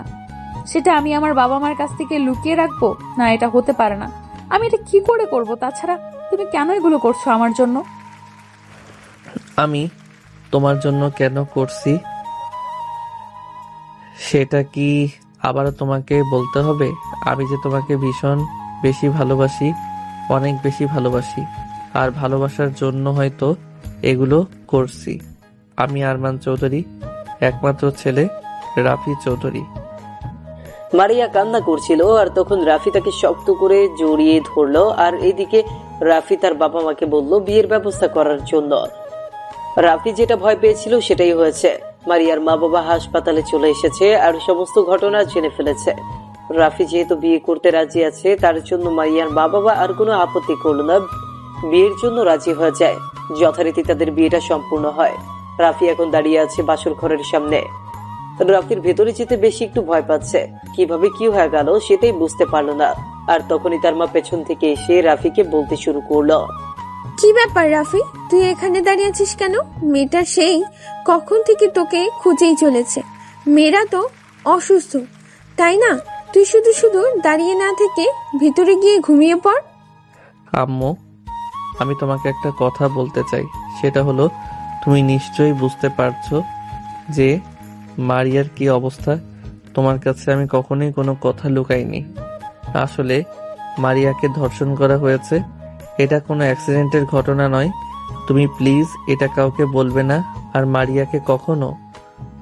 সেটা আমি আমার বাবা মার কাছ থেকে লুকিয়ে রাখবো? না, এটা হতে পারে না। আমি এটা কি করে করব? তাছাড়া তুমি কেন এগুলো করছো আমার জন্য? আমি তোমার জন্য কেন করছি সেটা কি আবারও তোমাকে বলতে হবে? আমি যে তোমাকে ভীষণ বেশি ভালোবাসি, অনেক বেশি ভালোবাসি। আর ভালোবাসার জন্য হয়তো এগুলো করছি। আমি আরমান চৌধুরী, একমাত্র ছেলে রাফি চৌধুরী। মারিয়া কান্না করছিল। আর তখন রাফি তাকে শক্ত করে জড়িয়ে ধরলো। আর এদিকে রাফি তার বাবা মাকে বলল বিয়ের ব্যবস্থা করার জন্য। রাফি যেটা ভয় পেয়েছিল সেটাই হয়েছে। মারিয়ার মা বাবা হাসপাতালে চলে এসেছে আর সমস্ত ঘটনা জেনে ফেলেছে। রাফি যেহেতু বিয়ে করতে রাজি আছে, তার জন্য মারিয়ার মা বাবা আর কোনো আপত্তি করলো না, বিয়ের জন্য রাজি হয়ে যায়। যথারীতি তাদের বিয়েটা সম্পূর্ণ হয়। রাফি এখন দাঁড়িয়ে আছে বাসর ঘরের সামনে। রাফির ভেতরে যেতে বেশি একটু ভয় পাচ্ছে। কিভাবে কি হয়ে গেল সেটাই বুঝতে পারলো না। আর তখনই তার মা পেছন থেকে এসে রাফিকে বলতে শুরু করলো, কি ব্যাপার রাফি, তুই এখানে দাঁড়িয়ে আছিস কেন? মেয়েটা সেই কখন থেকে তোকে খুঁজেই চলেছে। মেয়েরা তো অসুস্থ, তাই না? তুই শুধু শুধু দাঁড়িয়ে না থেকে ভিতরে গিয়ে ঘুমিয়ে পড়। আম্মু, আমি তোমাকে একটা কথা বলতে চাই। সেটা হলো, তুমি নিশ্চয়ই বুঝতে পারছো যে মারিয়ার কি অবস্থা। তোমার কাছে আমি কখনোই কোনো কথা লুকাইনি। আসলে মারিয়াকে ধর্ষণ করা হয়েছে। এটা কোনো অ্যাক্সিডেন্টের ঘটনা নয়। তুমি প্লিজ এটা কাউকে বলবে না, আর মারিয়াকে কখনো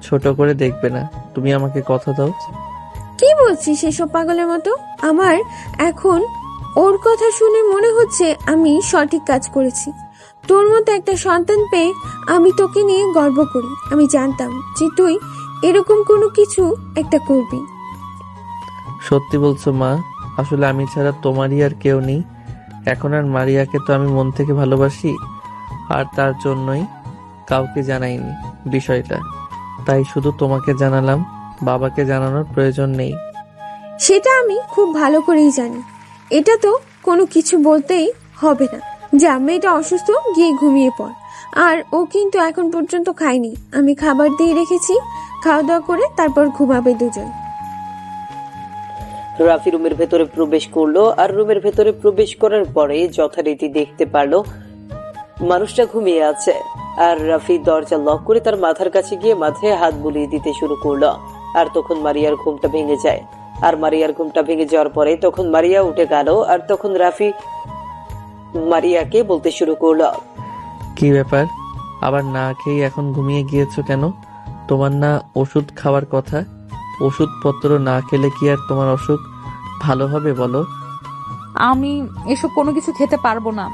ছোট করে দেখবে না। তুমি আমাকে কথা দাও। কি বলছিস এসব পাগলের মতো? আমার এখন ওর কথা শুনে মনে হচ্ছে আমি সঠিক কাজ করেছি। তোর মতো একটা সন্তান পেয়ে আমি তোকে নিয়ে গর্ব করি। আমি জানতাম যে তুই এরকম কোনো কিছু একটা করবি। সত্যি বলছো মা? আসলে আমি ছাড়া তোমারই আর কেউ নেই। এখন আর মারিয়াকে তো আমি মন থেকে ভালোবাসি, আর তার জন্যই কাউকে জানাইনি বিষয়টা। তাই শুধু তোমাকে জানালাম, বাবাকে জানানোর প্রয়োজন নেই। সেটা আমি খুব ভালো করেই জানি। এটা তো কোনো কিছু বলতেই হবে না। যা, মেয়েটা অসুস্থ, গিয়ে ঘুমিয়ে পড়। আর ও কিন্তু এখন পর্যন্ত খায়নি। আমি খাবার দিয়ে রেখেছি, খাওয়া দাওয়া করে তারপর ঘুমাবে দুজন। রাফি রুমের ভেতরে প্রবেশ করলো, আর রুমের ভেতরে প্রবেশ করার পরে যথারীতি দেখতে পারলো মানুষটা ঘুমিয়ে আছে। আর রাফি দরজা লক করে তার মাথার কাছে গিয়ে মাথায় হাত বুলিয়ে দিতে শুরু করলো। আর তখন মারিয়ার ঘুমটা ভেঙে যায়। আর মারিয়ার ঘুমটা ভেঙে যাওয়ার পরে তখন মারিয়া উঠে গেল। আর তখন রাফি মারিয়াকে বলতে শুরু করলো, কি ব্যাপার, আবার না খেয়ে এখন ঘুমিয়ে গিয়েছো কেন? তোমার না ওষুধ খাওয়ার কথা? ওষুধপত্র না খেলে কি আর তোমার অসুখ ভালো হবে বলো? আমি এসব কোনো কিছু খেতে পারবো না।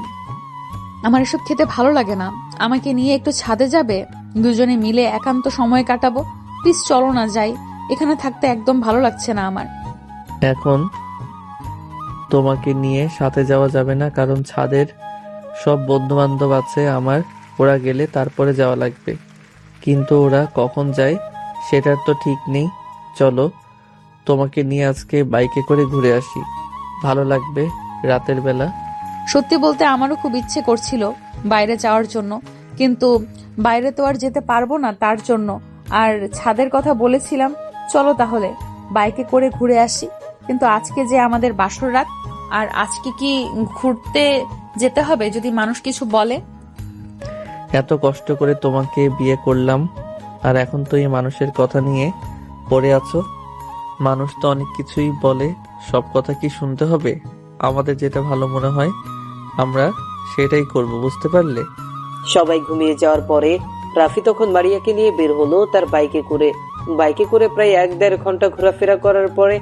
আমার এসব খেতে ভালো লাগে না। আমাকে নিয়ে একটু ছাদে যাবে? দুজনে মিলে একান্ত সময় কাটাবো। প্লিজ চলো না, যাই। এখানে থাকতে একদম ভালো লাগছে না আমার। এখন তোমাকে নিয়ে সাথে যাওয়া যাবে না, কারণ ছাদের সব বন্ধু বান্ধব আছে আমার। ওরা গেলে তারপরে যাওয়া লাগবে, কিন্তু ওরা কখন যায় সেটার তো ঠিক নেই। চলো, তোমাকে নিয়ে আজকে বাইকে করে ঘুরে আসি, ভালো লাগবে রাতের বেলা। সত্যি বলতে আমারও খুব ইচ্ছে করছিল বাইরে যাওয়ার জন্য, কিন্তু বাইরে তো আর যেতে পারবো না তার জন্য। আর ছাদের কথা বলেছিলাম, চলো তাহলে বাইকে করে ঘুরে আসি। কিন্তু আজকে যে আমাদের বাসর রাত, আর আজকে কি ঘুরতে যেতে হবে যদি মানুষ কিছু বলে? এত কষ্ট করে তোমাকে বিয়ে করলাম, আর এখন তো এই মানুষের কথা নিয়ে পড়ে আছো। মানুষ তো অনেক কিছুই বলে, সব কথা কি শুনতে হবে? আমাদের যেটা ভালো মনে হয় আমরা সেটাই করব, বুঝতে পারলে? সবাই ঘুমিয়ে যাওয়ার পরে রাফি তখন মারিয়াকে নিয়ে বের হলো তার বাইকে করে প্রায় 1-1.5 ঘন্টা ঘোরাফেরা করার পরে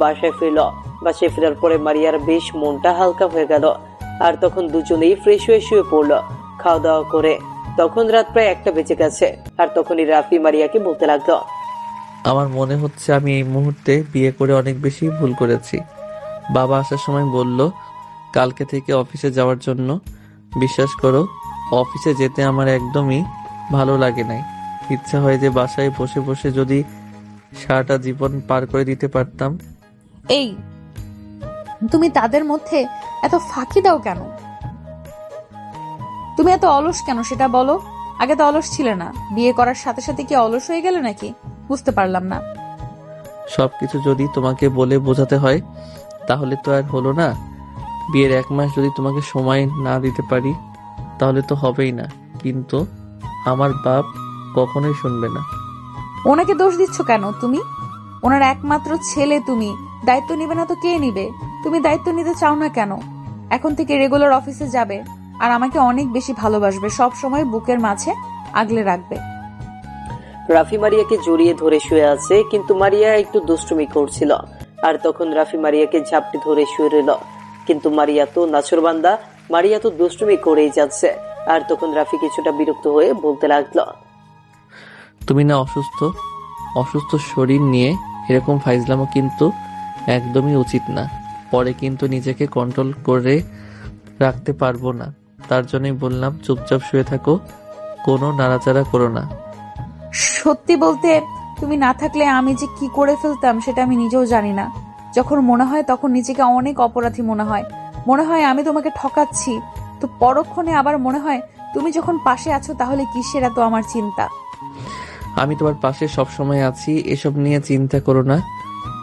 বাসায় ফিরল। বাসায় ফেরার পরে মারিয়ার বেশ মনটা হালকা হয়ে গেল। আর তখন দুজনেই ফ্রেশ হয়ে শুয়ে পড়লো খাওয়া দাওয়া করে। তখন রাত প্রায় 1টা বেজে গেছে। আর তখনই রাফি মারিয়াকে বলতে লাগলো, আমার মনে হচ্ছে আমি এই মুহূর্তে বিয়ে করে অনেক বেশি ভুল করেছি। বাবা আসার সময় বলল কালকে থেকে অফিসে যাওয়ার জন্য। বিশ্বাস করো, অফিসে যেতে আমার একদমই ভালো লাগে নাই। ইচ্ছা হয় যে বাসায় বসে বসে যদি সারাটা জীবন পার করে দিতে পারতাম। এই, তুমি তাদের মধ্যে এত ফাঁকি দাও কেন? তুমি এত অলস কেন সেটা বলো। আগে তো অলস ছিলে না, বিয়ে করার সাথে সাথে কি অলস হয়ে গেলে নাকি? বুঝতে পারলাম না। সবকিছু যদি তোমাকে বলে বোঝাতে হয় তাহলে তো আর হলো না। বিয়ের 1 মাস যদি তোমাকে সময় না দিতে পারি তাহলে তো হবেই না। কিন্তু আমার বাপ কখনোই শুনবে না। ওনাকে দোষ দিচ্ছ কেন তুমি? ওনার একমাত্র ছেলে তুমি। দায়িত্ব নিবে না তো কে নিবে? তুমি দায়িত্ব নিতে চাও না কেন? এখন থেকে রেগুলার অফিসে যাবে, আর আমাকে অনেক বেশি ভালোবাসবে, সব সময় বুকের মাঝে আগলে রাখবে। রাফি মারিয়াকে জড়িয়ে ধরে শুয়ে আছে, কিন্তু মারিয়া একটু দুষ্টুমি করছিল। আর তখন রাফি মারিয়াকে ঝাপটি ধরে শুয়ে রইল, কিন্তু মারিয়া তো নাছরবান্দা, মারিয়া তো দুষ্টুমি করেই যাচ্ছে। আর তখন রাফি কিছুটা বিরক্ত হয়ে বলতে লাগলো, তুমি না অসুস্থ শরীর নিয়ে এরকম ফাইজলামো কিন্তু একদমই উচিত না। পরে কিন্তু নিজেকে কন্ট্রোল করে রাখতে পারবো না। তার জন্যই বললাম চুপচাপ শুয়ে থাকো, কোনো নাড়াচাড়া করো না। সত্যি বলতে তুমি না থাকলে আমি যে কি করে ফেলতাম সেটা আমি নিজেও জানি না। যখন মনে হয় তখন নিজেকে অনেক অপরাধী মনে হয়। মনে হয় আমি তোমাকে ঠকাচ্ছি, তো পরক্ষণে আবার মনে হয় তুমি যখন পাশে আছো তাহলে কিসের এত আমার চিন্তা। আমি তোমার পাশে সবসময় আছি, এসব নিয়ে চিন্তা করো না।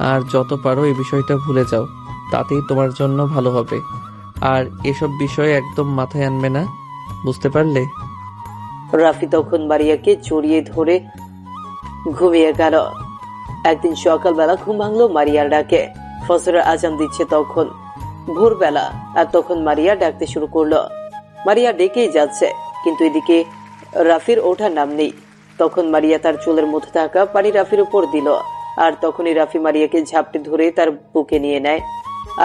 আর যত পারো এই বিষয়টা ভুলে যাও, তাতেই তোমার জন্য ভালো হবে। আর এসব বিষয়ে একদম মাথায় আনবে না, বুঝতে পারলে? রাফি তখন মারিয়াকে জড়িয়ে ধরে ঘুমিয়ে গেল। একদিন সকালবেলা ঘুম ভাঙলো মারিয়ার ডাকে। ফজরের আজান দিচ্ছে তখন ভোরবেলা, আর তখন মারিয়া ডাকতে শুরু করলো। মারিয়া ডেকেই যাচ্ছে, কিন্তু এদিকে রাফির ওঠার নাম নেই। তখন মারিয়া তার চুলের মধ্যে থাকা পানি রাফির উপর দিল, আর তখনই রাফি মারিয়াকে ঝাপটে ধরে তার বুকে নিয়ে নেয়।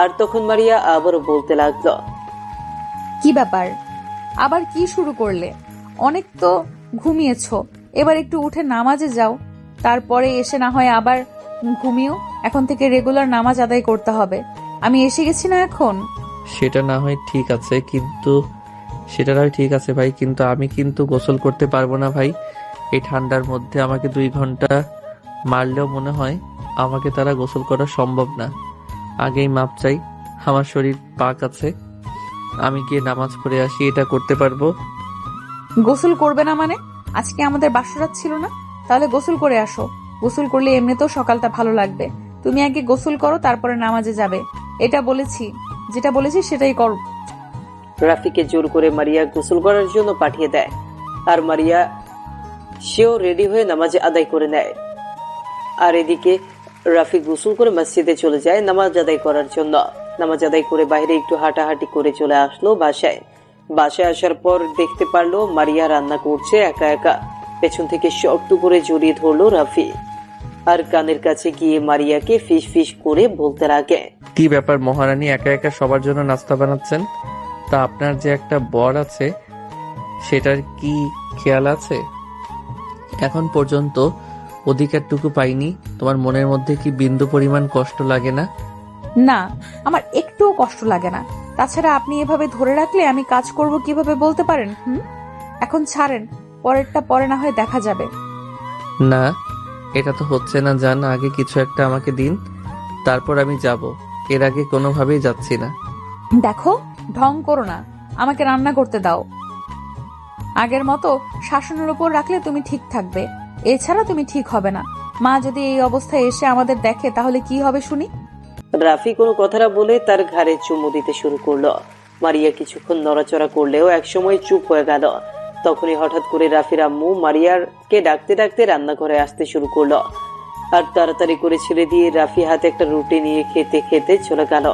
আর তখন মারিয়া আবারও বলতে লাগলো, কি ব্যাপার, আবার কি শুরু করলে? অনেক তো ঘুমিয়েছো, এবার একটু উঠে নামাজে যাও, তারপরে এসে না হয় আবার ঘুমিও। এখন থেকে রেগুলার নামাজ আদায় করতে হবে। আমি এসে গেছি না এখন? সেটা না হয় ঠিক আছে, ভাই, কিন্তু আমি কিন্তু গোসল করতে পারবো না ভাই। এই ঠান্ডার মধ্যে আমাকে 2 ঘন্টা মারলেও মনে হয় আমাকে তারা গোসল করা সম্ভব না। আগেই মাপ চাই, আমার শরীর পাক আছে, আমি গিয়ে নামাজ পড়ে আসি, এটা করতে পারবো। গোসল করবে না মানে? আজকে আমাদের বাসরাত ছিল না? তাহলে গোসল করে আসো। গোসল করলে এমনিতেও সকালটা ভালো লাগবে। তুমি আগে গোসল করো, তারপরে নামাজে যাবে। যেটা বলেছি সেটাই করো। রাফিকে জোর করে মারিয়া গোসল করার জন্য পাঠিয়ে দেয়, আর মারিয়া সেও রেডি হয়ে নামাজ আদায় করে নেয়। আর এদিকে রাফি গোসল করে মসজিদে চলে যায় নামাজ আদায় করার জন্য। নামাজ আদায় করে বাইরে একটু হাঁটাহাঁটি করে চলে আসলো বাসায়। আসার পর দেখতে পারলো মারিয়া রান্না করছে একা একা। পেছন থেকে শক্ত করে জড়িয়ে ধরলো রাফি, আর কানের কাছে গিয়ে মারিয়াকে ফিস ফিস করে বলতে লাগে, কি ব্যাপার মহারানী, একা একা সবার জন্য নাস্তা বানাচ্ছেন? তা আপনার যে একটা বর আছে সেটার কি খেয়াল আছে? এখন পর্যন্ত অধিকারটুকু পাইনি, তোমার মনের মধ্যে কি বিন্দু পরিমাণ কষ্ট লাগে না? না, আমার একটুও কষ্ট লাগে না। তাছাড়া আপনি এভাবে ধরে রাখলে আমি কাজ করব কিভাবে বলতে পারেন? এখন ছাড়েন, পরেরটা পরে না হয় দেখা যাবে। না, এটা তো হচ্ছে না জান, আগে কিছু একটা আমাকে দিন, তারপর আমি যাব। এর আগে কোনোভাবেই যাচ্ছি না। দেখো, ঢং করো না, আমাকে রান্না করতে দাও। আগের মতো শাসনের উপর রাখলে তুমি ঠিক থাকবে, এছাড়া তুমি ঠিক হবে না। মা যদি এই অবস্থায় এসে আমাদের দেখে তাহলে কি হবে শুনি? রাফি কোনো কথা না বলে তার ঘাড়ে চুমু দিতে শুরু করলো। মারিয়া কিছুক্ষণ নড়াচড়া করলেও একসময় চুপ হয়ে গেল। তখনই হঠাৎ করে রাফির আম্মু মারিয়াকে ডাকতে ডাকতে রান্নাঘরে আসতে শুরু করলো, আর তাড়াতাড়ি করে ছেড়ে দিয়ে রাফি হাতে একটা রুটি নিয়ে খেতে খেতে চলে গেল।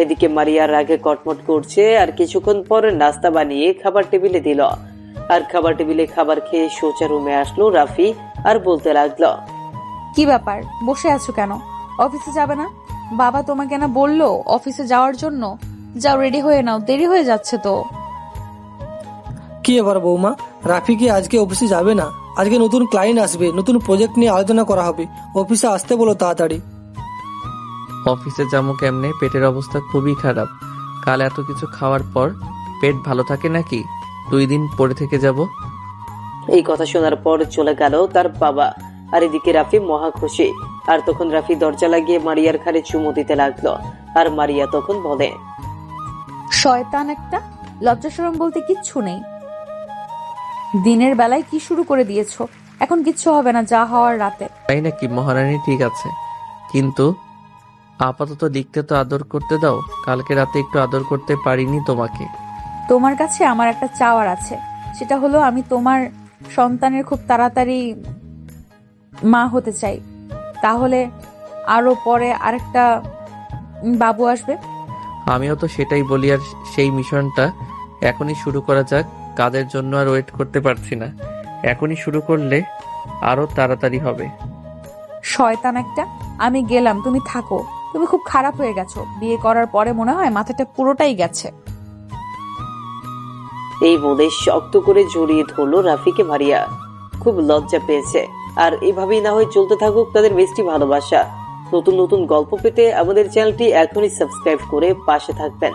এদিকে মারিয়ার রাগে কটমট করছে, আর কিছুক্ষণ পর নাস্তা বানিয়ে খাবার টেবিলে দিল। আর খাবার টেবিলে খাবার খেয়ে সোজা রুমে আসলো রাফি, আর বলতে লাগলো, কি ব্যাপার, বসে আছো কেন? অফিসে যাবে না? বাবা তোমাকে না বললো অফিসে যাওয়ার জন্য? যাও, রেডি হয়ে নাও, দেরি হয়ে যাচ্ছে তো। কি এবার বৌমা, রাফি কি আজকে অফিসে যাবে না? আজকে নতুন ক্লায়েন্ট আসবে, নতুন প্রজেক্ট নিয়ে আলোচনা করা হবে। অফিসে আসতে বলো তাড়াতাড়ি। অফিসে যাবো কেমনে? পেটের অবস্থা খুবই খারাপ। কাল এত কিছু খাওয়ার পর পেট ভালো থাকে নাকি? 2 দিন পরে থেকে যাব। এই কথা শোনার পর চলে গেল তার বাবা, আর এদিকে রাফি মহা খুশি। আর তখন রাফি দরজা লাগিয়ে মারিয়ার ঘাড়ে চুমু দিতে লাগলো, আর মারিয়া তখন বলে, শয়তান একটা, লজ্জা শরম বলতে কিচ্ছু নেই। দিনের বেলায় কি শুরু করে দিয়েছো? এখন কিচ্ছু হবে না, যা হওয়ার রাতে। তাই নাকি মহারানী? ঠিক আছে, কিন্তু আপাতত লিখতে তো আদর করতে দাও। কালকে রাতে একটু আদর করতে পারিনি তোমাকে। তোমার কাছে আমার একটা চাওয়ার আছে, সেটা হলো আমি তোমার সন্তানের খুব তাড়াতাড়ি মা হতে চাই। তাহলে আরো পরে আরেকটা বাবু আসবে। আমিও তো সেটাই বলি, আর সেই মিশনটা এখনই শুরু করা যাক। কাদের জন্য আর ওয়েট করতে পারছি না, এখনই শুরু করলে আরো তাড়াতাড়ি হবে। শয়তান একটা, আমি গেলাম, তুমি থাকো। তুমি খুব খারাপ হয়ে গেছো, বিয়ে করার পরে মনে হয় মাথাটা পুরোটাই গেছে। এই বলে শক্ত করে জড়িয়ে ধরলো রাফিকে মারিয়া। খুব লজ্জা পেয়েছে। আর এভাবেই না হয় চলতে থাকুক তাদের মিষ্টি ভালোবাসা। নতুন নতুন গল্প পেতে আমাদের চ্যানেলটি এখনই সাবস্ক্রাইব করে পাশে থাকবেন।